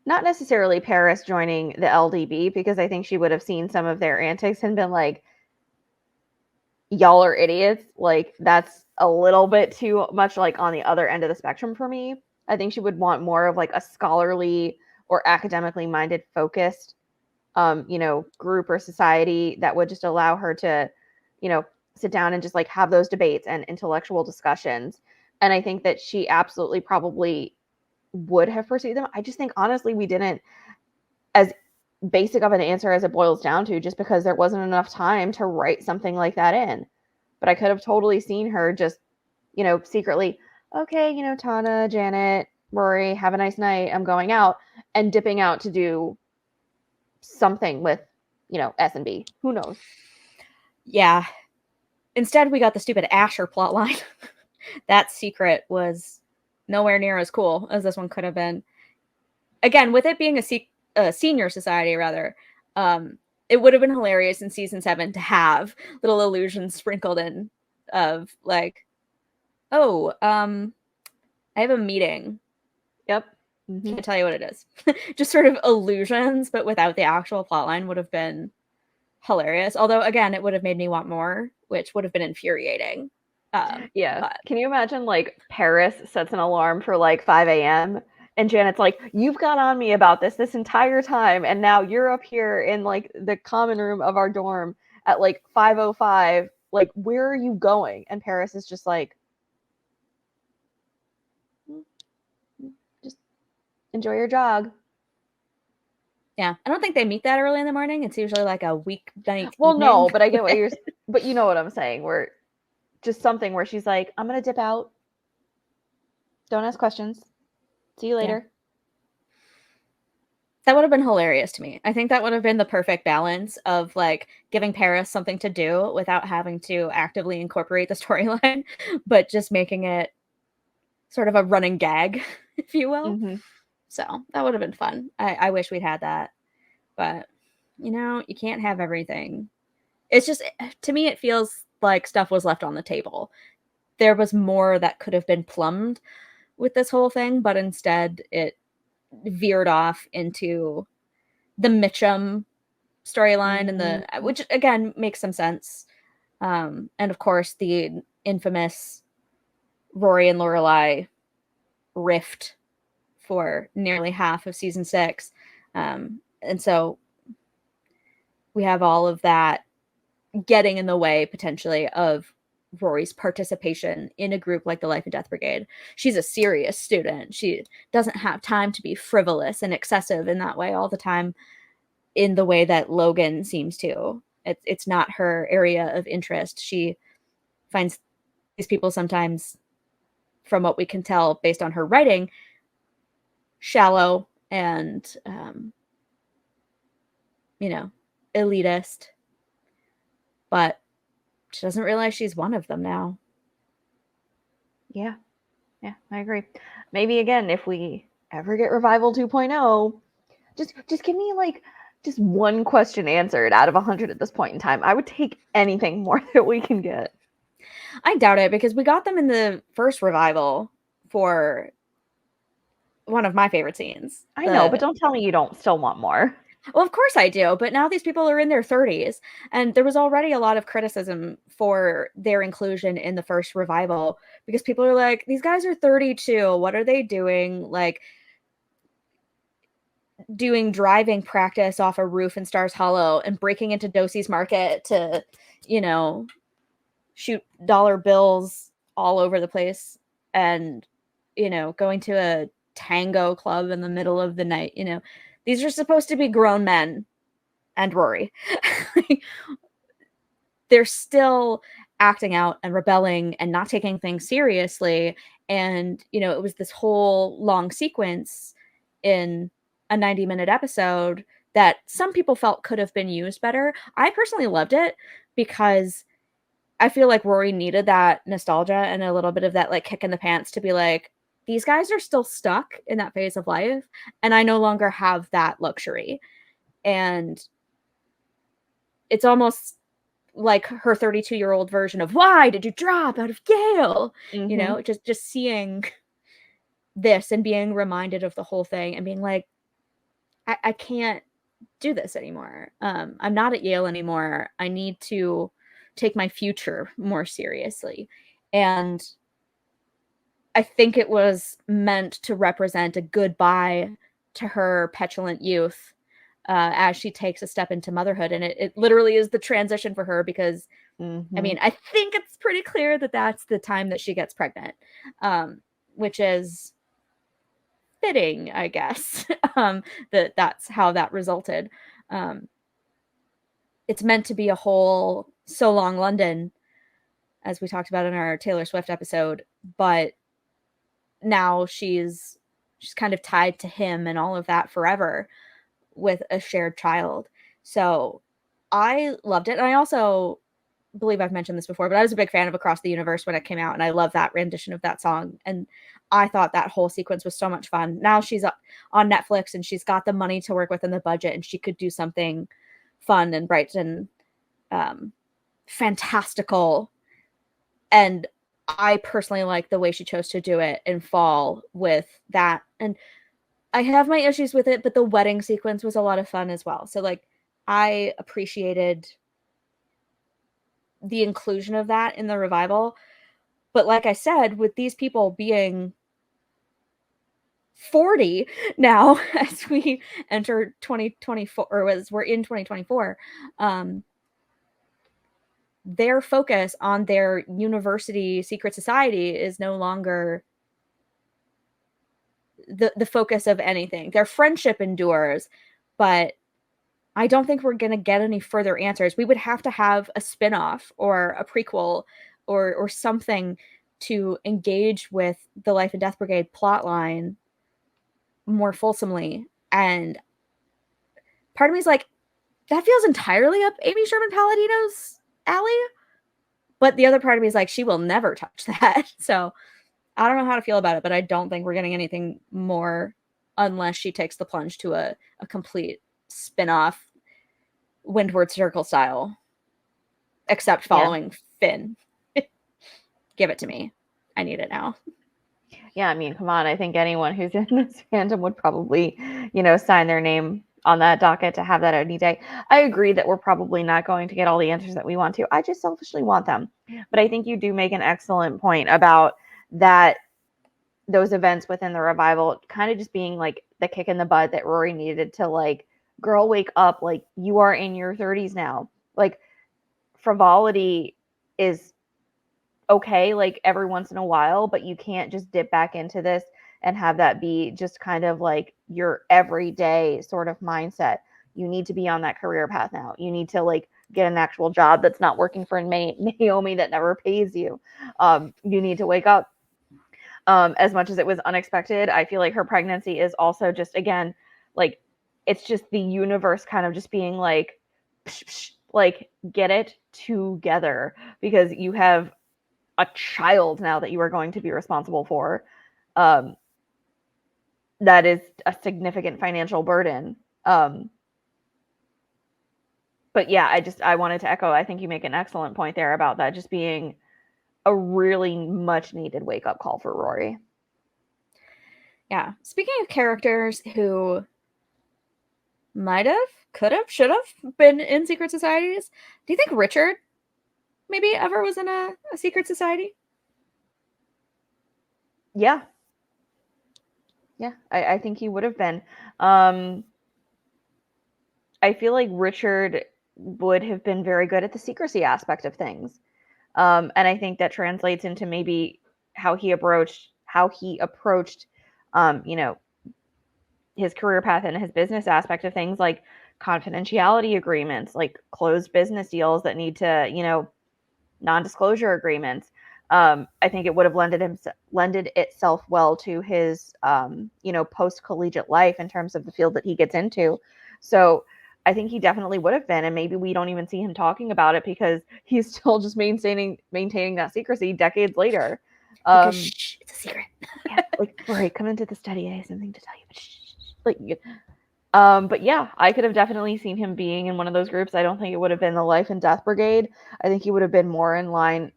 not necessarily Paris joining the LDB, because I think she would have seen some of their antics and been like, y'all are idiots. Like, that's a little bit too much like on the other end of the spectrum for me. I think she would want more of like a scholarly or academically minded focused you know, group or society that would just allow her to, you know, sit down and just like have those debates and intellectual discussions. And I think that she absolutely probably would have pursued them. I just think honestly we didn't, as basic of an answer as it boils down to, just because there wasn't enough time to write something like that in. But I could have totally seen her just, you know, secretly, okay, you know, Tana, Janet, Rory, have a nice night, I'm going out, and dipping out to do something with, you know, S&B. Who knows? Yeah. Instead, we got the stupid Asher plotline. That secret was nowhere near as cool as this one could have been. Again, with it being a senior society, rather, it would have been hilarious in season 7 to have little allusions sprinkled in of like, oh, I have a meeting. Yep. Can't tell you what it is. Just sort of allusions, but without the actual plotline would have been hilarious. Although, again, it would have made me want more, which would have been infuriating. Yeah. But Can you imagine like Paris sets an alarm for like 5 a.m. and Janet's like, you've got on me about this entire time, and now you're up here in like the common room of our dorm at like 5:05. Like, where are you going? And Paris is just like, just enjoy your jog. yeah, I don't think they meet that early in the morning. It's usually like a weeknight Well, evening. no, but I get what you're, but you know what I'm saying. Where just something where she's like, I'm gonna dip out. Don't ask questions. See you later. Yeah. That would have been hilarious to me. I think that would have been the perfect balance of like giving Paris something to do without having to actively incorporate the storyline, but just making it sort of a running gag, if you will. Mm-hmm. So that would have been fun. I wish we'd had that. But, you know, you can't have everything. It's just, to me, it feels like stuff was left on the table. There was more that could have been plumbed with this whole thing, but instead it veered off into the Mitchum storyline and the, Mm-hmm. which again makes some sense. And of course, the infamous Rory and Lorelai rift for nearly half of season 6. And so we have all of that getting in the way potentially of Rory's participation in a group like the Life and Death Brigade. She's a serious student. She doesn't have time to be frivolous and excessive in that way all the time, in the way that Logan seems to. It's not her area of interest. She finds these people sometimes, from what we can tell based on her writing, shallow and, you know, elitist. But she doesn't realize she's one of them now. Yeah. Yeah, I agree. Maybe again, if we ever get Revival 2.0, just give me like just one question answered out of 100 at this point in time. I would take anything more that we can get. I doubt it, because we got them in the first Revival for one of my favorite scenes. I know, but don't tell me you don't still want more. Well, of course I do, but now these people are in their 30s, and there was already a lot of criticism for their inclusion in the first Revival, because people are like, these guys are 32, what are they doing? Like, doing driving practice off a roof in Stars Hollow and breaking into Dosey's Market to, you know, shoot dollar bills all over the place, and, you know, going to a tango club in the middle of the night. You know, these are supposed to be grown men and Rory. They're still acting out and rebelling and not taking things seriously. And, you know, it was this whole long sequence in a 90-minute episode that some people felt could have been used better. I personally loved it because I feel like Rory needed that nostalgia and a little bit of that like kick in the pants to be like, these guys are still stuck in that phase of life, and I no longer have that luxury. And it's almost like her 32-year-old version of why did you drop out of Yale? You know, just seeing this and being reminded of the whole thing and being like, I can't do this anymore. I'm not at Yale anymore. I need to take my future more seriously. And I think it was meant to represent a goodbye to her petulant youth as she takes a step into motherhood. And it literally is the transition for her because, I mean, I think it's pretty clear that that's the time that she gets pregnant, which is fitting, I guess, that's how that resulted. It's meant to be a whole So Long London, as we talked about in our Taylor Swift episode, but now she's kind of tied to him and all of that forever with a shared child. So I loved it. And I also believe I've mentioned this before, but I was a big fan of Across the Universe when it came out, and I love that rendition of that song. And I thought that whole sequence was so much fun. Now she's up on Netflix and she's got the money to work within the budget, and she could do something fun and bright and fantastical. And I personally like the way she chose to do it in Fall with that. And I have my issues with it, but the wedding sequence was a lot of fun as well. So like I appreciated the inclusion of that in the revival. But like I said, with these people being 40 now as we enter 2024, or as we're in 2024, their focus on their university secret society is no longer the focus of anything. Their friendship endures, but I don't think we're going to get any further answers. We would have to have a spin-off or a prequel or something to engage with the Life and Death Brigade plotline more fulsomely. And part of me is like, that feels entirely up Amy Sherman Palladino's alley. But the other part of me is like, she will never touch that. So I don't know how to feel about it, but I don't think we're getting anything more unless she takes the plunge to a complete spin-off Windward Circle style, except following Finn. Give it to me. I need it now. Yeah, I mean, come on. I think anyone who's in this fandom would probably, sign their name on that docket to have that any day. I agree that we're probably not going to get all the answers that we want to. I just selfishly want them. But I think you do make an excellent point about that, those events within the revival kind of just being like the kick in the butt that Rory needed to like, girl, wake up. Like, you are in your 30s now. Like, frivolity is okay, like every once in a while, but you can't just dip back into this and have that be just kind of like your everyday sort of mindset. You need to be on that career path now. You need to like get an actual job that's not working for Naomi that never pays you. You need to wake up. As much as it was unexpected, I feel like her pregnancy is also just, again, like it's just the universe kind of just being like, psh, psh, like get it together, because you have a child now that you are going to be responsible for. That is a significant financial burden. But yeah, I wanted to echo, I think you make an excellent point there about that just being a really much needed wake up call for Rory. Yeah. Speaking of characters who might have, could have, should have been in secret societies, do you think Richard maybe ever was in a secret society? Yeah. Yeah, I think he would have been. I feel like Richard would have been very good at the secrecy aspect of things. And I think that translates into maybe how he approached, his career path and his business aspect of things, like confidentiality agreements, like closed business deals that need to, non-disclosure agreements. I think it would have lended itself well to his, post-collegiate life in terms of the field that he gets into. So I think he definitely would have been, and maybe we don't even see him talking about it because he's still just maintaining that secrecy decades later. Because shh, it's a secret. Yeah, like, Rory, come into the study. I have something to tell you. But shh, like, but yeah, I could have definitely seen him being in one of those groups. I don't think it would have been the Life and Death Brigade. I think he would have been more in line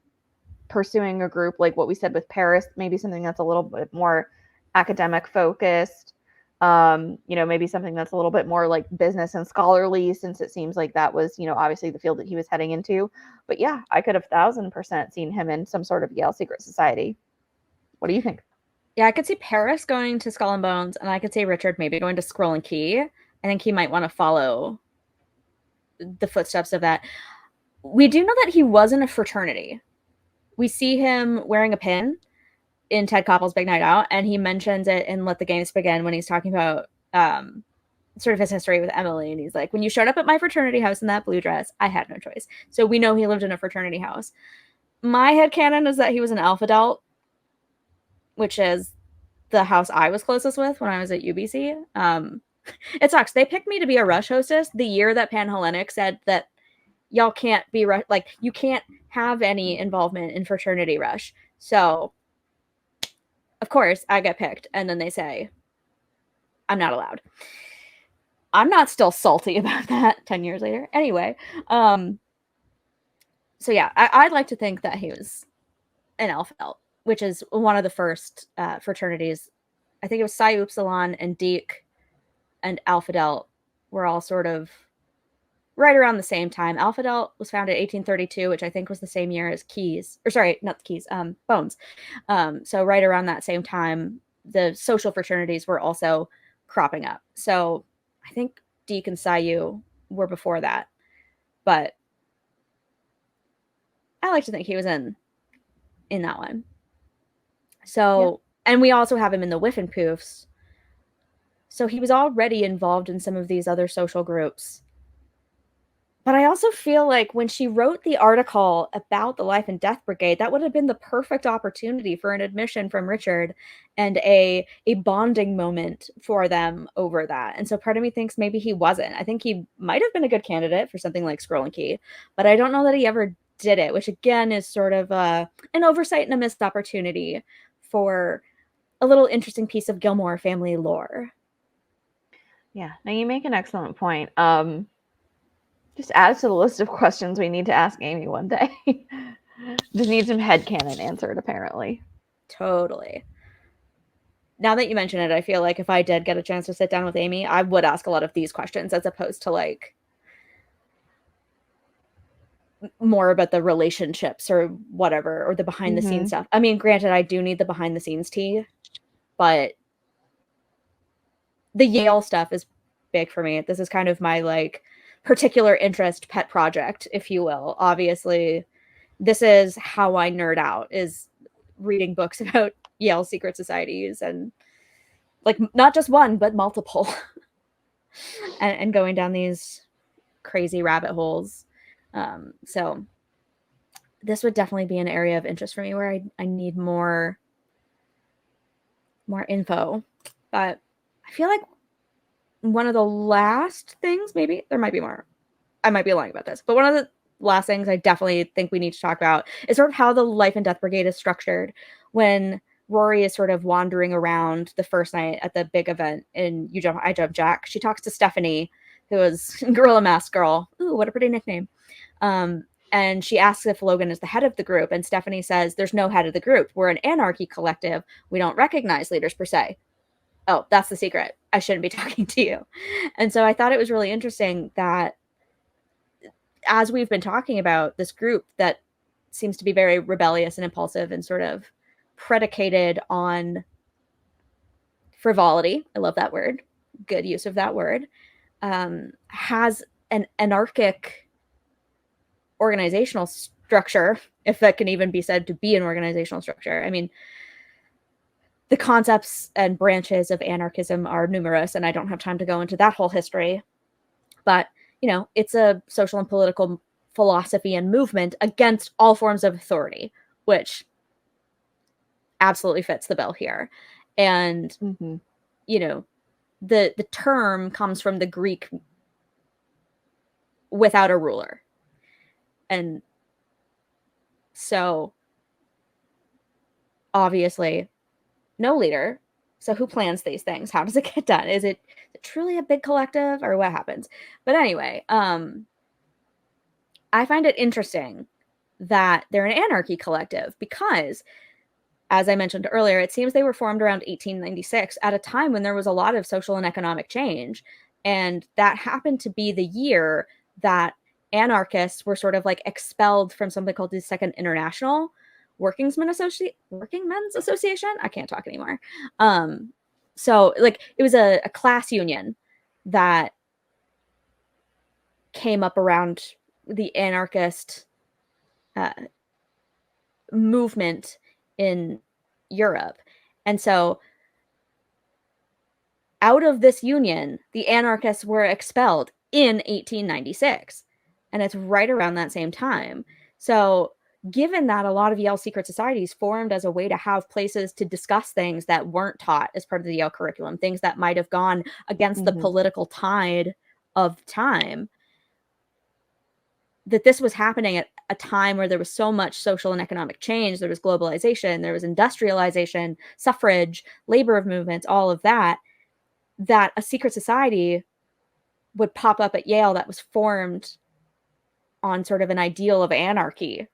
pursuing a group like what we said with Paris, maybe something that's a little bit more academic focused. Maybe something that's a little bit more like business and scholarly, since it seems like that was, obviously the field that he was heading into. But yeah, I could have 1,000% seen him in some sort of Yale secret society. What do you think? Yeah, I could see Paris going to Skull and Bones, and I could see Richard maybe going to Scroll and Key. I think he might want to follow the footsteps of that. We do know that he was in a fraternity. We see him wearing a pin in Ted Koppel's Big Night Out, and he mentions it in Let the Games Begin when he's talking about sort of his history with Emily. And he's like, when you showed up at my fraternity house in that blue dress, I had no choice. So we know he lived in a fraternity house. My headcanon is that he was an Alpha Delt, which is the house I was closest with when I was at UBC. It sucks. They picked me to be a Rush hostess the year that Panhellenic said that y'all can't be like, you can't have any involvement in fraternity Rush. So of course I get picked, and then they say I'm not allowed. I'm not still salty about that 10 years later. Anyway, so yeah, I'd like to think that he was an Alpha Delt, which is one of the first fraternities. I think it was Psi Upsilon and Deke and Alpha Delt were all sort of right around the same time. Alpha Delt was founded in 1832, which I think was the same year as Keys, or sorry, not the Keys, Bones. So right around that same time, the social fraternities were also cropping up. So I think Deke and Psi U were before that, but I like to think he was in that one. So, yeah. And we also have him in the Whiffenpoofs. So he was already involved in some of these other social groups. But I also feel like when she wrote the article about the Life and Death Brigade, that would have been the perfect opportunity for an admission from Richard and a bonding moment for them over that. And so part of me thinks maybe he wasn't. I think he might have been a good candidate for something like Scroll and Key, but I don't know that he ever did it, which again is sort of an oversight and a missed opportunity for a little interesting piece of Gilmore family lore. Yeah, now you make an excellent point. Just add to the list of questions we need to ask Amy one day. Just need some headcanon answered, apparently. Totally. Now that you mention it, I feel like if I did get a chance to sit down with Amy, I would ask a lot of these questions as opposed to like more about the relationships or whatever, or the behind the scenes stuff. I mean, granted, I do need the behind the scenes tea, but the Yale stuff is big for me. This is kind of my like particular interest pet project, if you will. Obviously, this is how I nerd out, is reading books about Yale secret societies, and like not just one, but multiple, and going down these crazy rabbit holes. So this would definitely be an area of interest for me where I need more info. But I feel like one of the last things, maybe there might be more, I might be lying about this, but one of the last things I definitely think we need to talk about is sort of how the Life and Death Brigade is structured when Rory is sort of wandering around the first night at the big event in You Jump, I Jump Jack. She talks to Stephanie, who is Gorilla Mask Girl. Ooh, what a pretty nickname. And she asks if Logan is the head of the group, and Stephanie says, there's no head of the group. We're an anarchy collective. We don't recognize leaders per se. Oh, that's the secret. I shouldn't be talking to you. And so I thought it was really interesting that as we've been talking about this group that seems to be very rebellious and impulsive and sort of predicated on frivolity, I love that word, good use of that word, has an anarchic organizational structure, if that can even be said to be an organizational structure. I mean, the concepts and branches of anarchism are numerous, and I don't have time to go into that whole history, but you know, it's a social and political philosophy and movement against all forms of authority, which absolutely fits the bill here. And you know, the term comes from the Greek without a ruler. And so obviously no leader. So who plans these things? How does it get done? Is it truly a big collective, or what happens? But anyway, I find it interesting that they're an anarchy collective because, as I mentioned earlier, it seems they were formed around 1896 at a time when there was a lot of social and economic change. And that happened to be the year that anarchists were sort of like expelled from something called the Second International Workingmen's Association. I can't talk anymore. So like it was a class union that came up around the anarchist movement in Europe. And so out of this union, the anarchists were expelled in 1896. And it's right around that same time. So given that a lot of Yale secret societies formed as a way to have places to discuss things that weren't taught as part of the Yale curriculum, things that might have gone against the political tide of time, that this was happening at a time where there was so much social and economic change. There was globalization, there was industrialization, suffrage, labor movements, all of that, that a secret society would pop up at Yale that was formed on sort of an ideal of anarchy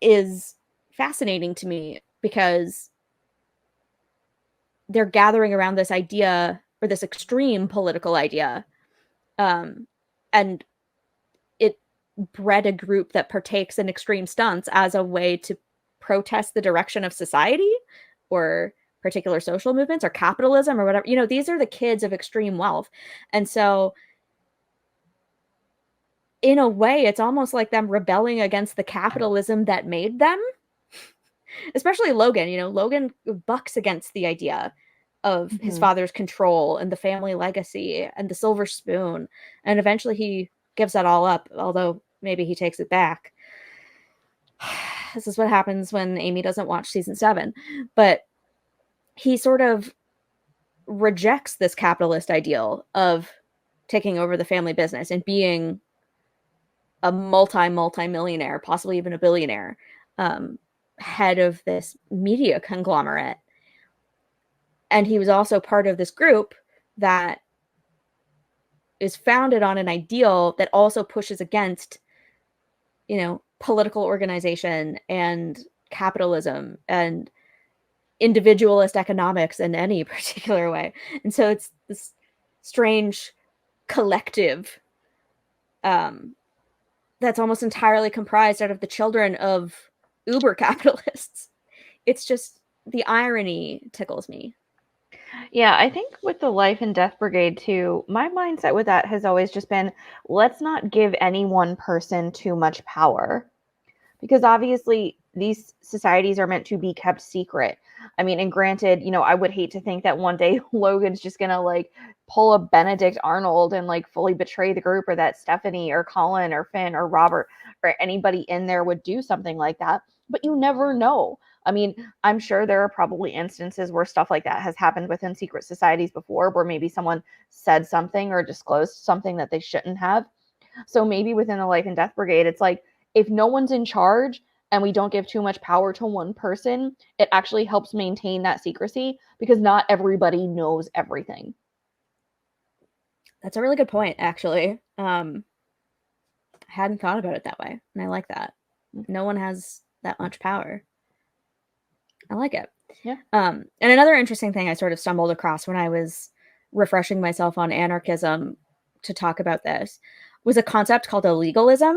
is fascinating to me, because they're gathering around this idea, or this extreme political idea, and it bred a group that partakes in extreme stunts as a way to protest the direction of society or particular social movements or capitalism or whatever. You know, these are the kids of extreme wealth. And so in a way, it's almost like them rebelling against the capitalism that made them. Especially Logan, you know, Logan bucks against the idea of his father's control and the family legacy and the silver spoon. And eventually he gives that all up, although maybe he takes it back. This is what happens when Amy doesn't watch season 7. But he sort of rejects this capitalist ideal of taking over the family business and being a multi-millionaire, possibly even a billionaire, head of this media conglomerate. And he was also part of this group that is founded on an ideal that also pushes against, you know, political organization and capitalism and individualist economics in any particular way. And so it's this strange collective that's almost entirely comprised out of the children of uber capitalists. It's just, the irony tickles me. Yeah, I think with the Life and Death Brigade too, my mindset with that has always just been, let's not give any one person too much power. Because obviously these societies are meant to be kept secret. I mean, and granted, you know, I would hate to think that one day Logan's just gonna like pull a Benedict Arnold and like fully betray the group, or that Stephanie or Colin or Finn or Robert or anybody in there would do something like that. But you never know. I mean, I'm sure there are probably instances where stuff like that has happened within secret societies before, where maybe someone said something or disclosed something that they shouldn't have. So maybe within the Life and Death Brigade, it's like, if no one's in charge and we don't give too much power to one person, it actually helps maintain that secrecy, because not everybody knows everything. That's a really good point, actually. I hadn't thought about it that way, and I like that. No one has that much power. I like it. Yeah. And another interesting thing I sort of stumbled across when I was refreshing myself on anarchism to talk about this was a concept called illegalism,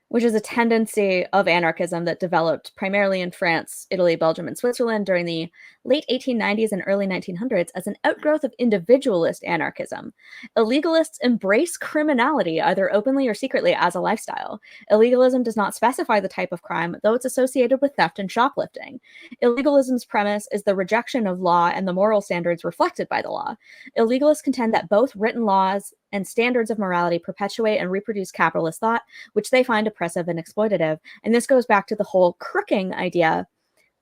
which is a tendency of anarchism that developed primarily in France, Italy, Belgium, and Switzerland during the late 1890s and early 1900s as an outgrowth of individualist anarchism. Illegalists embrace criminality, either openly or secretly, as a lifestyle. Illegalism does not specify the type of crime, though it's associated with theft and shoplifting. Illegalism's premise is the rejection of law and the moral standards reflected by the law. Illegalists contend that both written laws and standards of morality perpetuate and reproduce capitalist thought, which they find oppressive and exploitative. And this goes back to the whole crooking idea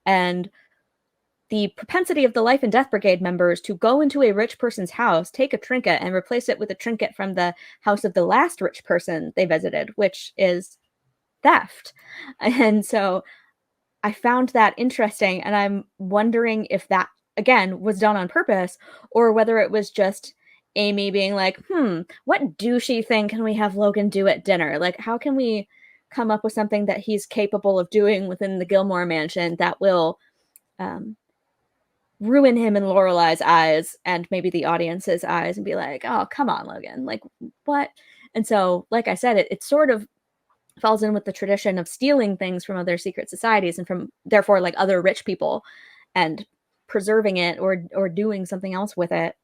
and the propensity of the Life and Death Brigade members to go into a rich person's house, take a trinket, and replace it with a trinket from the house of the last rich person they visited, which is theft. And so I found that interesting, and I'm wondering if that, again, was done on purpose, or whether it was just Amy being like, what douchey thing can we have Logan do at dinner? Like, how can we come up with something that he's capable of doing within the Gilmore mansion that will ruin him in Lorelai's eyes and maybe the audience's eyes, and be like, oh, come on, Logan. Like, what? And so, like I said, it sort of falls in with the tradition of stealing things from other secret societies and from, therefore, like, other rich people, and preserving it or doing something else with it,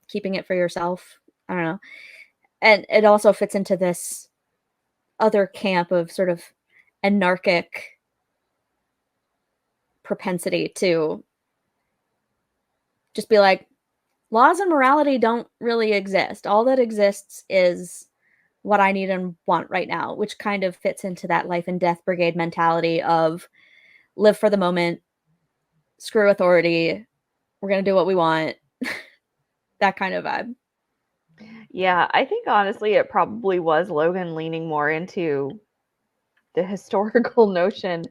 keeping it for yourself. I don't know. And it also fits into this other camp of sort of anarchic propensity to just be like, laws and morality don't really exist. All that exists is what I need and want right now, which kind of fits into that Life and Death Brigade mentality of live for the moment, screw authority, we're going to do what we want. That kind of vibe. Yeah, I think honestly it probably was Logan leaning more into the historical notion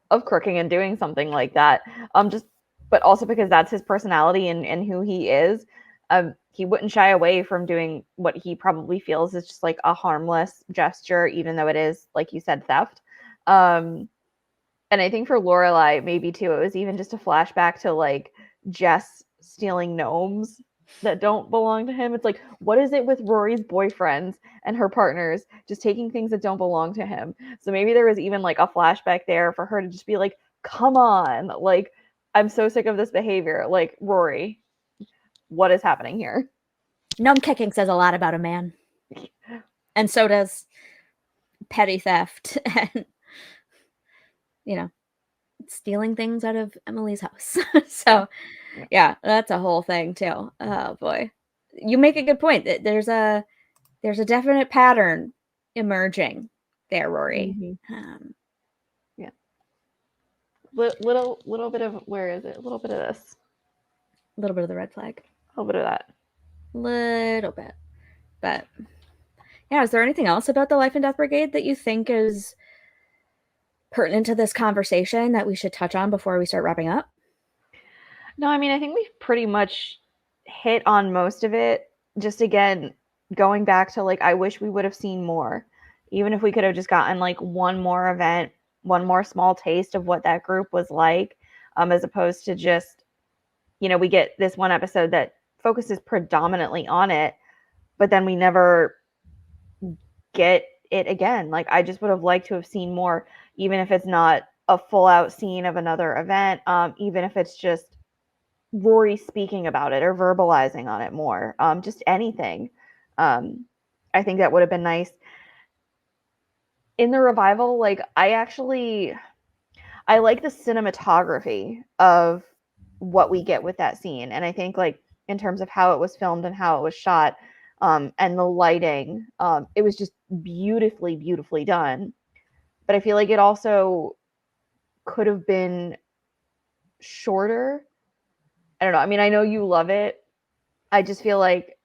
of crooking and doing something like that. Just but also because that's his personality and who he is. He wouldn't shy away from doing what he probably feels is just like a harmless gesture, even though it is, like you said, theft. And I think for Lorelai, maybe too, it was even just a flashback to like Jess stealing gnomes that don't belong to him. It's like, what is it with Rory's boyfriends and her partners just taking things that don't belong to him? So maybe there was even like a flashback there for her to just be like, come on, like, I'm so sick of this behavior. Like, Rory, what is happening here? Gnome kicking says a lot about a man. And so does petty theft and, you know, stealing things out of Emily's house. So, yeah, that's a whole thing too. Oh boy. You make a good point. There's a definite pattern emerging there, Rory. Mm-hmm. Yeah. Little bit of, where is it? A little bit of this. A little bit of the red flag. A little bit of that. Little bit. But yeah, is there anything else about the Life and Death Brigade that you think is pertinent to this conversation that we should touch on before we start wrapping up? No, I mean, I think we've pretty much hit on most of it. Just again, going back to like, I wish we would have seen more. Even if we could have just gotten like one more event, one more small taste of what that group was like, as opposed to just, we get this one episode that focuses predominantly on it, but then we never get it again. Like, I just would have liked to have seen more, even if it's not a full out scene of another event, even if it's just Rory speaking about it or verbalizing on it more, just anything. I think that would have been nice. In the revival, like, I like the cinematography of what we get with that scene. And I think, like, in terms of how it was filmed and how it was shot, and the lighting, it was just beautifully, beautifully done. But I feel like it also could have been shorter. I don't know. I mean, I know you love it. I just feel like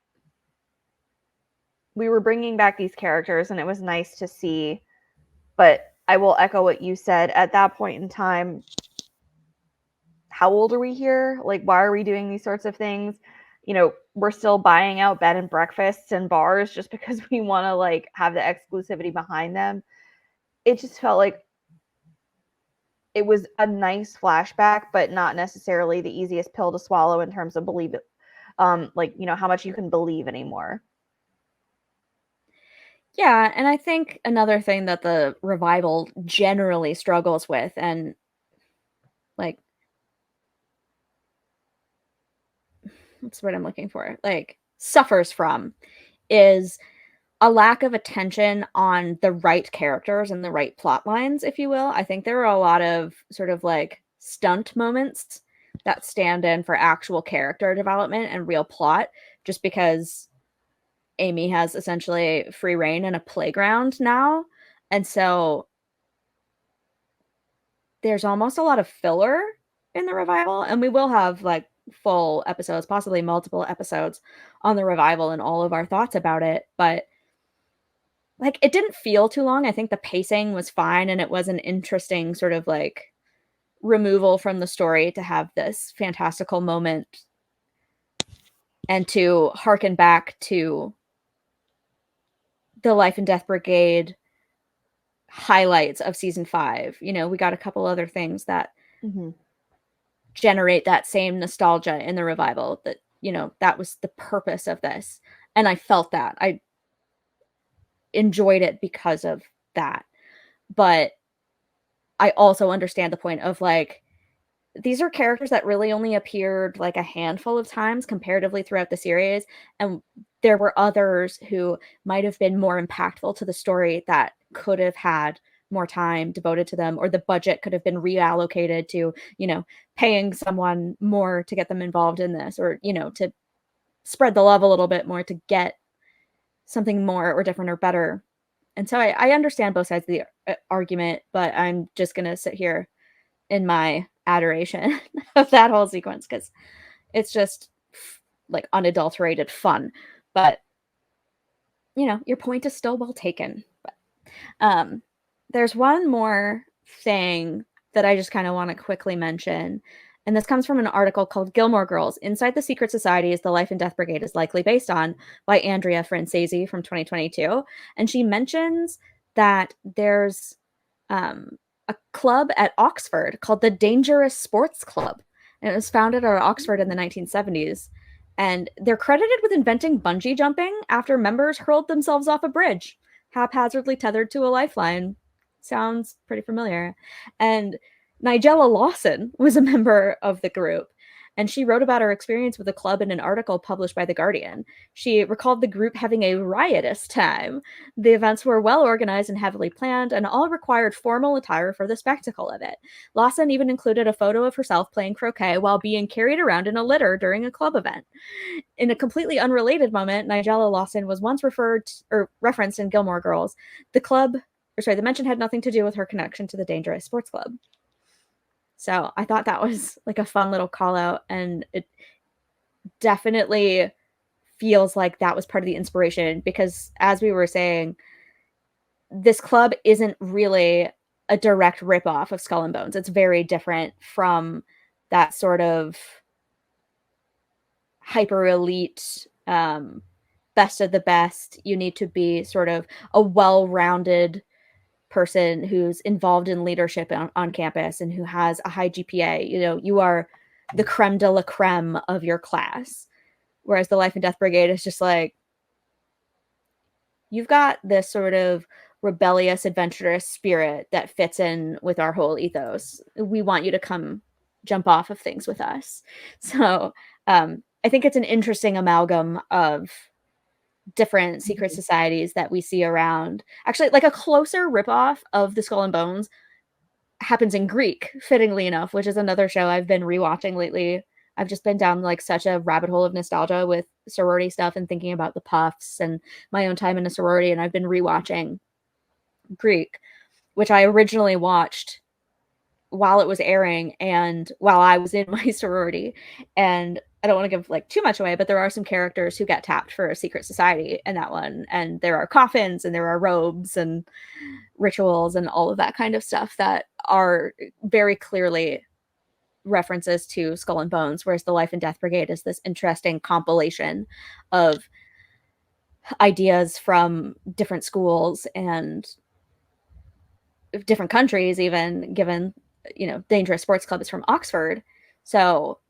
we were bringing back these characters and it was nice to see. But I will echo what you said. At that point in time, how old are we here? Like, why are we doing these sorts of things? We're still buying out bed and breakfasts and bars just because we want to like have the exclusivity behind them. It just felt like it was a nice flashback, but not necessarily the easiest pill to swallow in terms of believe it. How much you can believe anymore. Yeah, and I think another thing that the revival generally struggles with, and like, what's the word I'm looking for? Like, suffers from, is a lack of attention on the right characters and the right plot lines, if you will. I think there are a lot of sort of like stunt moments that stand in for actual character development and real plot, just because Amy has essentially free reign in a playground now. And so there's almost a lot of filler in the revival, and we will have like full episodes, possibly multiple episodes on the revival and all of our thoughts about it, but like it didn't feel too long. I think the pacing was fine, and it was an interesting sort of like removal from the story to have this fantastical moment and to harken back to the Life and Death Brigade highlights of season 5. You know, we got a couple other things that generate that same nostalgia in the revival, that, you know, that was the purpose of this. And I felt that. I enjoyed it because of that. But I also understand the point of like, these are characters that really only appeared like a handful of times comparatively throughout the series, and there were others who might have been more impactful to the story that could have had more time devoted to them, or the budget could have been reallocated to, you know, paying someone more to get them involved in this, or, you know, to spread the love a little bit more to get something more or different or better. And so I understand both sides of the argument, but I'm just going to sit here in my adoration of that whole sequence because it's just like unadulterated fun. But you know, your point is still well taken. But there's one more thing that I just kind of want to quickly mention. And this comes from an article called Gilmore Girls, Inside the Secret Societies the Life and Death Brigade is likely based on, by Andrea Francesi from 2022. And she mentions that there's a club at Oxford called the Dangerous Sports Club. And it was founded at Oxford in the 1970s. And they're credited with inventing bungee jumping after members hurled themselves off a bridge, haphazardly tethered to a lifeline. Sounds pretty familiar. And Nigella Lawson was a member of the group, and she wrote about her experience with the club in an article published by The Guardian. She recalled the group having a riotous time. The events were well organized and heavily planned, and all required formal attire for the spectacle of it. Lawson even included a photo of herself playing croquet while being carried around in a litter during a club event. In a completely unrelated moment, Nigella Lawson was once referenced in Gilmore Girls. The mention had nothing to do with her connection to the Dangerous Sports Club. So I thought that was like a fun little call out, and it definitely feels like that was part of the inspiration because, as we were saying, this club isn't really a direct ripoff of Skull and Bones. It's very different from that sort of hyper elite, best of the best. You need to be sort of a well-rounded person who's involved in leadership on campus and who has a high GPA. You know, you are the creme de la creme of your class. Whereas the Life and Death Brigade is just like, you've got this sort of rebellious, adventurous spirit that fits in with our whole ethos. We want you to come jump off of things with us. So I think it's an interesting amalgam of different secret societies that we see around. Actually, like a closer ripoff of the Skull and Bones happens in Greek, fittingly enough, which is another show I've been rewatching lately. I've just been down like such a rabbit hole of nostalgia with sorority stuff and thinking about the Puffs and my own time in a sorority, and I've been rewatching Greek, which I originally watched while it was airing and while I was in my sorority. And I don't want to give like too much away, but there are some characters who get tapped for a secret society in that one. And there are coffins and there are robes and rituals and all of that kind of stuff that are very clearly references to Skull and Bones, whereas the Life and Death Brigade is this interesting compilation of ideas from different schools and different countries, even given, you know, Dangerous Sports Club is from Oxford. So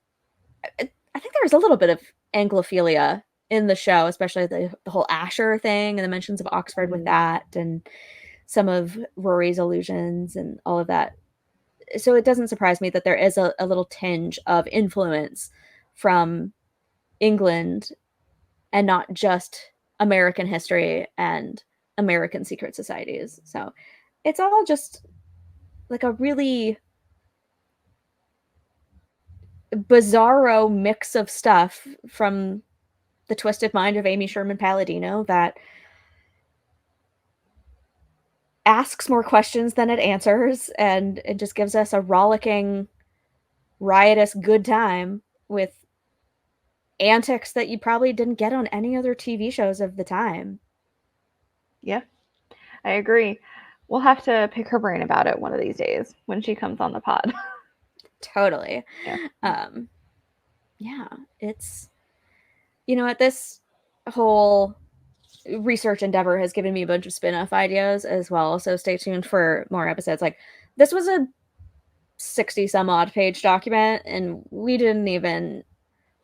I think there's a little bit of Anglophilia in the show, especially the whole Asher thing and the mentions of Oxford with that, and some of Rory's allusions and all of that. So it doesn't surprise me that there is a little tinge of influence from England and not just American history and American secret societies. So it's all just like a really bizarro mix of stuff from the twisted mind of Amy Sherman Palladino that asks more questions than it answers, and it just gives us a rollicking riotous good time with antics that you probably didn't get on any other TV shows of the time. Yeah, I agree. We'll have to pick her brain about it one of these days when she comes on the pod. Totally. Yeah. Um, yeah, it's, you know what, this whole research endeavor has given me a bunch of spin-off ideas as well, so stay tuned for more episodes. Like, this was a 60 some odd page document, and we didn't even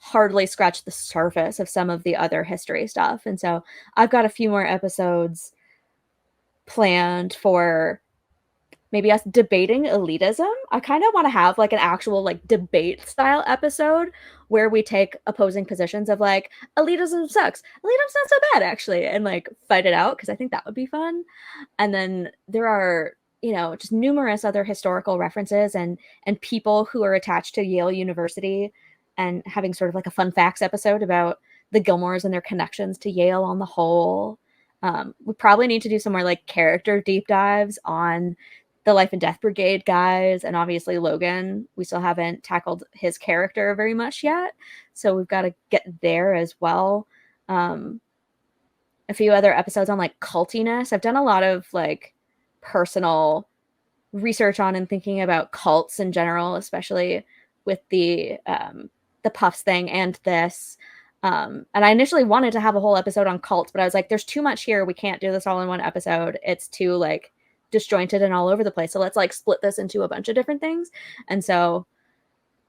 hardly scratch the surface of some of the other history stuff. And so I've got a few more episodes planned for maybe us debating elitism. I kind of want to have like an actual like debate style episode where we take opposing positions of like elitism sucks, elitism's not so bad actually, and like fight it out, because I think that would be fun. And then there are, you know, just numerous other historical references and people who are attached to Yale University, and having sort of like a fun facts episode about the Gilmores and their connections to Yale on the whole. We probably need to do some more like character deep dives on the Life and Death Brigade guys, and obviously Logan. We still haven't tackled his character very much yet, so we've got to get there as well. Um, a few other episodes on like cultiness. I've done a lot of like personal research on and thinking about cults in general, especially with the Puffs thing and this. And I initially wanted to have a whole episode on cults, but I was like, there's too much here. We can't do this all in one episode. It's too like disjointed and all over the place. So let's like split this into a bunch of different things. And so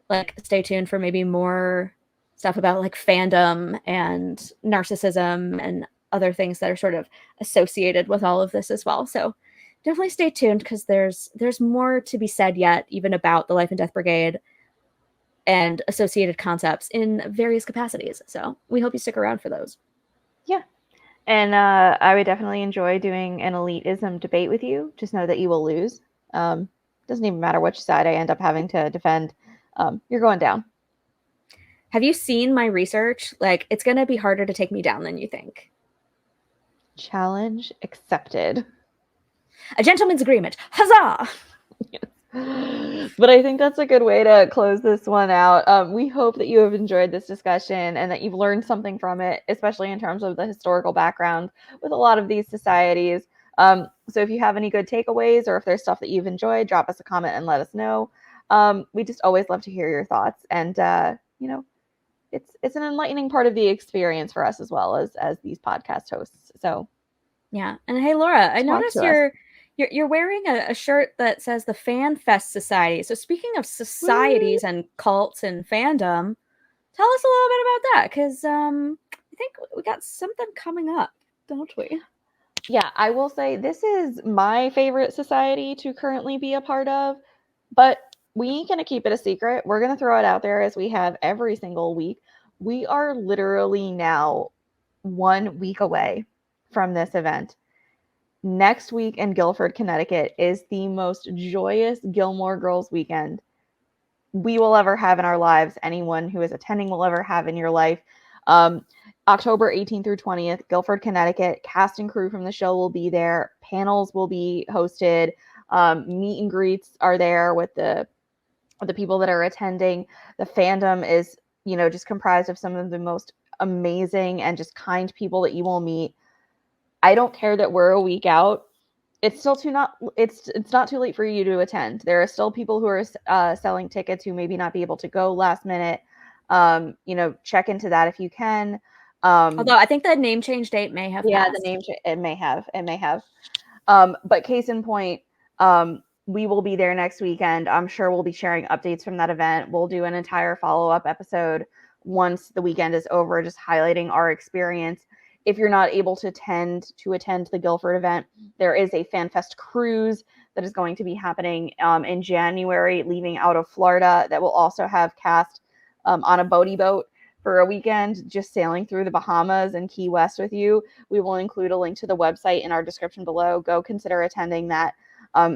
like stay tuned for maybe more stuff about like fandom and narcissism and other things that are sort of associated with all of this as well. So definitely stay tuned, because there's more to be said yet, even about the Life and Death Brigade and associated concepts in various capacities. So we hope you stick around for those. Yeah. And I would definitely enjoy doing an elitism debate with you. Just know that you will lose. Doesn't even matter which side I end up having to defend. You're going down. Have you seen my research? Like, it's going to be harder to take me down than you think. Challenge accepted. A gentleman's agreement. Huzzah! But I think that's a good way to close this one out. We hope that you have enjoyed this discussion and that you've learned something from it, especially in terms of the historical background with a lot of these societies. So if you have any good takeaways, or if there's stuff that you've enjoyed, drop us a comment and let us know. We just always love to hear your thoughts, and you know, it's an enlightening part of the experience for us as well as these podcast hosts. So yeah. And hey, Laura, I talk noticed to us. you're wearing a shirt that says the Fan Fest Society. So speaking of societies Woo! and cults and fandom, tell us a little bit about that, because I think we got something coming up, don't we? Yeah, I will say this is my favorite society to currently be a part of, but we ain't going to keep it a secret. We're going to throw it out there as we have every single week. We are literally now 1 week away from this event. Next week in Guilford, Connecticut is the most joyous Gilmore Girls weekend we will ever have in our lives. Anyone who is attending will ever have in your life. October 18th through 20th, Guilford, Connecticut. Cast and crew from the show will be there. Panels will be hosted. Meet and greets are there with the people that are attending. The fandom is, you know, just comprised of some of the most amazing and just kind people that you will meet. I don't care that we're a week out. It's still it's not too late for you to attend. There are still people who are selling tickets who maybe not be able to go last minute. You know, check into that if you can. Although I think the name change date may have Yeah, the passed. name it may have. But case in point, we will be there next weekend. I'm sure we'll be sharing updates from that event. We'll do an entire follow-up episode once the weekend is over, just highlighting our experience. If you're not able to attend the Guilford event, there is a FanFest cruise that is going to be happening in January, leaving out of Florida, that will also have cast on a boaty boat for a weekend, just sailing through the Bahamas and Key West with you. We will include a link to the website in our description below. Go consider attending that.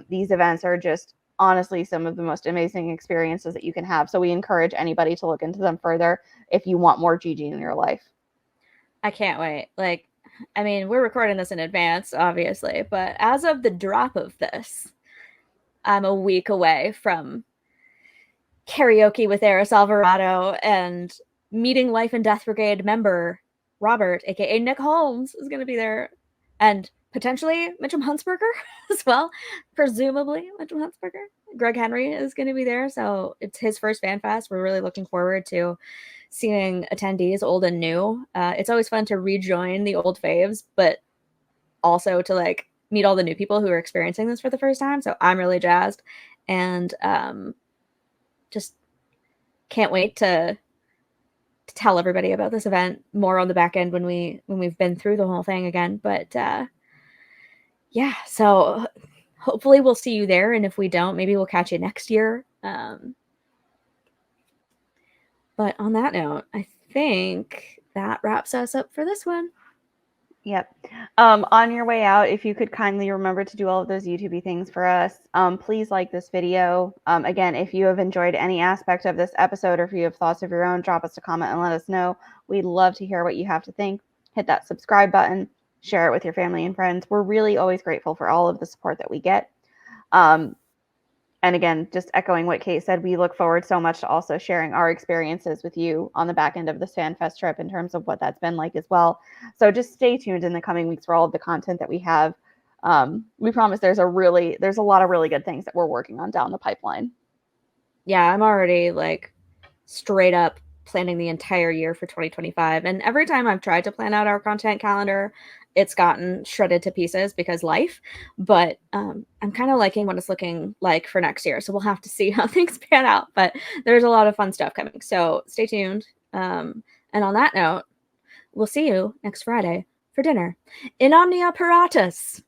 These events are just honestly some of the most amazing experiences that you can have. So we encourage anybody to look into them further if you want more Gigi in your life. I can't wait. Like, I mean, we're recording this in advance, obviously, but as of the drop of this, I'm a week away from karaoke with Eris Alvarado, and meeting Life and Death Brigade member Robert, aka Nick Holmes, is going to be there, and potentially Mitchum Huntsberger as well. Presumably Mitchum Huntsberger. Greg Henry is going to be there, so it's his first fan fest. We're really looking forward to seeing attendees, old and new. It's always fun to rejoin the old faves, but also to like meet all the new people who are experiencing this for the first time. So I'm really jazzed, and just can't wait to tell everybody about this event more on the back end when we've been through the whole thing again. But yeah, so hopefully we'll see you there, and if we don't, maybe we'll catch you next year. But on that note, I think that wraps us up for this one. Yep. On your way out, if you could kindly remember to do all of those YouTube things for us, please like this video. Again, if you have enjoyed any aspect of this episode, or if you have thoughts of your own, drop us a comment and let us know. We'd love to hear what you have to think. Hit that subscribe button, share it with your family and friends. We're really always grateful for all of the support that we get. And again, just echoing what Kate said, we look forward so much to also sharing our experiences with you on the back end of this FanFest trip in terms of what that's been like as well. So just stay tuned in the coming weeks for all of the content that we have. We promise there's a lot of really good things that we're working on down the pipeline. Yeah, I'm already like straight up planning the entire year for 2025. And every time I've tried to plan out our content calendar, it's gotten shredded to pieces because life. But I'm kind of liking what it's looking like for next year. So we'll have to see how things pan out. But there's a lot of fun stuff coming. So stay tuned. And on that note, we'll see you next Friday for dinner in Omnia Paratus.